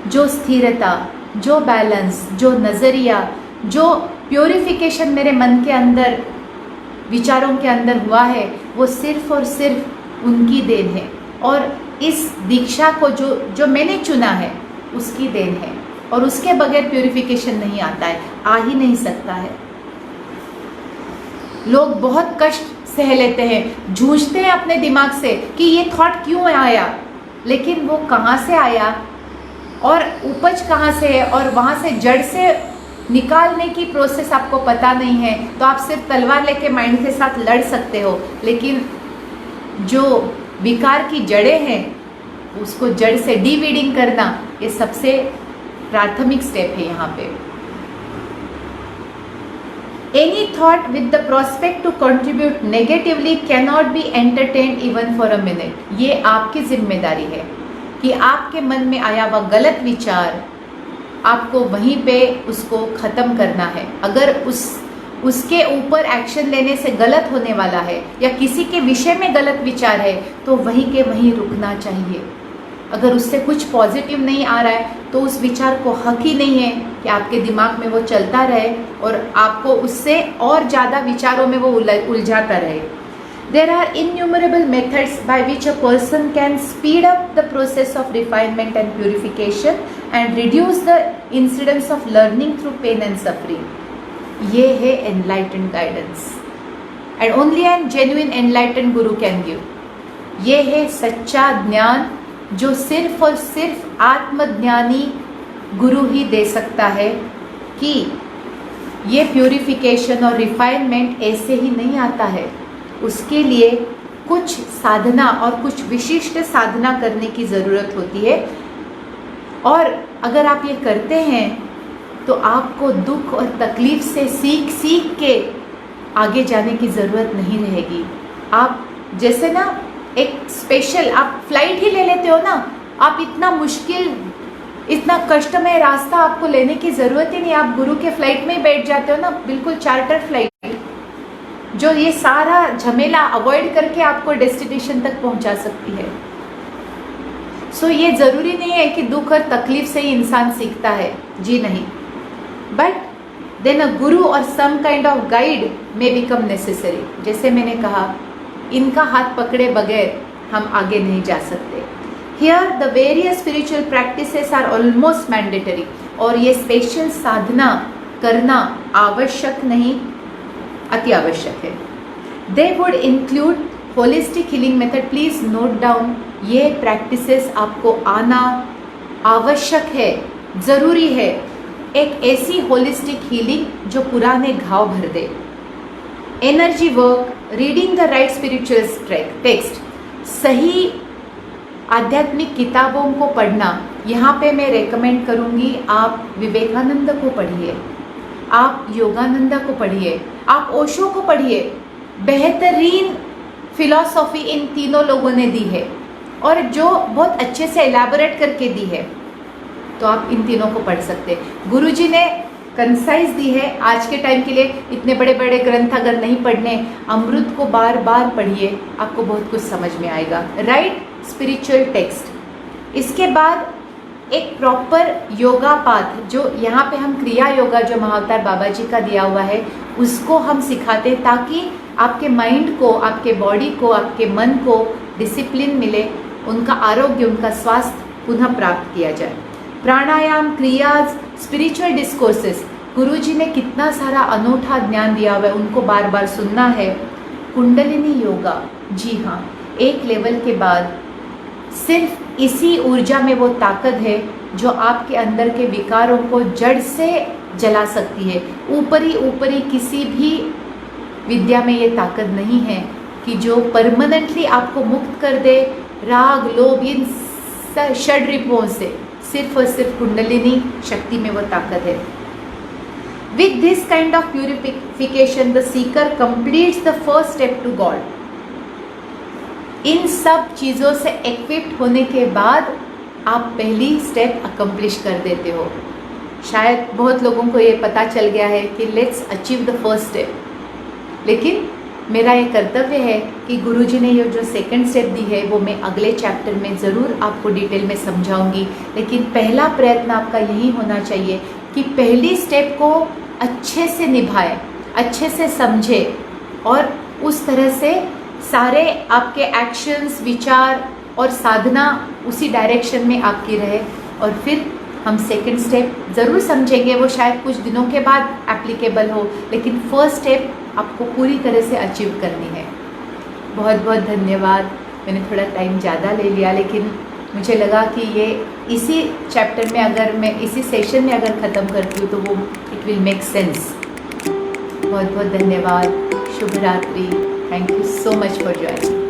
जो स्थिरता, जो बैलेंस, जो नज़रिया, जो प्योरिफिकेशन मेरे मन के अंदर, विचारों के अंदर हुआ है, वो सिर्फ और सिर्फ उनकी देन है। और इस दीक्षा को जो मैंने चुना है उसकी देन है। और उसके बगैर प्योरिफिकेशन नहीं आता है, आ ही नहीं सकता है। लोग बहुत कष्ट सह लेते हैं, जूझते हैं अपने दिमाग से कि ये थॉट क्यों आया, लेकिन वो कहाँ से आया और उपज कहाँ से है और वहाँ से जड़ से निकालने की प्रोसेस आपको पता नहीं है तो आप सिर्फ तलवार लेके माइंड के साथ लड़ सकते हो। लेकिन जो विकार की जड़ें हैं उसको जड़ से डीवीडिंग करना, ये सबसे प्राथमिक स्टेप है यहाँ पे। Any thought with the prospect to contribute negatively cannot be entertained even for a minute। ये आपकी जिम्मेदारी है कि आपके मन में आया वह गलत विचार आपको वहीं पे उसको ख़त्म करना है। अगर उसके ऊपर एक्शन लेने से गलत होने वाला है या किसी के विषय में गलत विचार है तो वहीं के वहीं रुकना चाहिए। अगर उससे कुछ पॉजिटिव नहीं आ रहा है तो उस विचार को हक ही नहीं है कि आपके दिमाग में वो चलता रहे और आपको उससे और ज़्यादा विचारों में वो उलझाता रहे। There are innumerable methods by which a person can speed up the process of refinement and purification and reduce the incidence of learning through pain and suffering. ये है enlightened guidance and only a genuine enlightened guru can give. ये है सच्चा ज्ञान जो सिर्फ और सिर्फ आत्मज्ञानी गुरु ही दे सकता है कि ये प्यूरिफिकेशन और रिफाइनमेंट ऐसे ही नहीं आता है। उसके लिए कुछ साधना और कुछ विशिष्ट साधना करने की ज़रूरत होती है और अगर आप ये करते हैं तो आपको दुख और तकलीफ से सीख सीख के आगे जाने की ज़रूरत नहीं रहेगी। आप जैसे ना एक स्पेशल आप फ्लाइट ही ले लेते हो ना, आप इतना मुश्किल इतना कष्टमय रास्ता आपको लेने की ज़रूरत ही नहीं, आप गुरु के फ्लाइट में ही बैठ जाते हो ना, बिल्कुल चार्टर फ्लाइट जो ये सारा झमेला अवॉइड करके आपको डेस्टिनेशन तक पहुंचा सकती है। सो ये ज़रूरी नहीं है कि दुख और तकलीफ से ही इंसान सीखता है, जी नहीं, बट देन अ गुरु और some kind of guide may become necessary. जैसे मैंने कहा, इनका हाथ पकड़े बगैर हम आगे नहीं जा सकते। Here the various spiritual practices are almost mandatory, और ये स्पेशल साधना करना आवश्यक नहीं, अति आवश्यक है। They would include holistic healing method, please note down, ये प्रैक्टिसेस आपको आना आवश्यक है, ज़रूरी है। एक ऐसी होलिस्टिक हीलिंग जो पुराने घाव भर दे। Energy work, reading the right spiritual text, सही आध्यात्मिक किताबों को पढ़ना। यहाँ पे मैं रेकमेंड करूँगी आप विवेकानंद को पढ़िए, आप योगानंदा को पढ़िए, आप ओशो को पढ़िए। बेहतरीन फिलॉसफी इन तीनों लोगों ने दी है और जो बहुत अच्छे से एलैबोरेट करके दी है, तो आप इन तीनों को पढ़ सकते हैं। गुरुजी ने कंसाइज दी है आज के टाइम के लिए। इतने बड़े बड़े ग्रंथ अगर नहीं पढ़ने, अमृत को बार बार पढ़िए, आपको बहुत कुछ समझ में आएगा। Right spiritual text. इसके बाद एक प्रॉपर योगा पाथ, जो यहाँ पे हम क्रिया योगा जो महाअवतार बाबा जी का दिया हुआ है उसको हम सिखाते हैं, ताकि आपके माइंड को, आपके बॉडी को, आपके मन को डिसिप्लिन मिले, उनका आरोग्य, उनका स्वास्थ्य पुनः प्राप्त किया जाए। प्राणायाम, क्रियाज, स्पिरिचुअल डिस्कोर्सेस, गुरुजी ने कितना सारा अनूठा ज्ञान दिया हुआ है, उनको बार बार सुनना है। कुंडलिनी योगा, जी हाँ, एक लेवल के बाद सिर्फ इसी ऊर्जा में वो ताकत है जो आपके अंदर के विकारों को जड़ से जला सकती है। ऊपरी किसी भी विद्या में ये ताकत नहीं है कि जो परमानेंटली आपको मुक्त कर दे राग, लोभ, इन षड रिपुओं से। सिर्फ और सिर्फ कुंडलिनी शक्ति में वो ताकत है। With this kind of purification, the seeker completes the first step to God. इन सब चीज़ों से इक्विप्ड होने के बाद आप पहली स्टेप अकम्प्लिश कर देते हो। शायद बहुत लोगों को ये पता चल गया है कि let's achieve the first step, लेकिन मेरा ये कर्तव्य है कि गुरुजी ने ये जो सेकंड स्टेप दी है वो मैं अगले चैप्टर में ज़रूर आपको डिटेल में समझाऊंगी। लेकिन पहला प्रयत्न आपका यही होना चाहिए कि पहली स्टेप को अच्छे से निभाए, अच्छे से समझे और उस तरह से सारे आपके एक्शंस, विचार और साधना उसी डायरेक्शन में आपकी रहे। और फिर हम सेकंड स्टेप ज़रूर समझेंगे, वो शायद कुछ दिनों के बाद एप्लीकेबल हो, लेकिन फर्स्ट स्टेप आपको पूरी तरह से अचीव करनी है। बहुत बहुत धन्यवाद। मैंने थोड़ा टाइम ज़्यादा ले लिया, लेकिन मुझे लगा कि ये इसी चैप्टर में अगर मैं इसी सेशन में अगर ख़त्म करती हूँ तो वो इट विल मेक सेंस। बहुत बहुत धन्यवाद। शुभ रात्रि। Thank you so much for joining.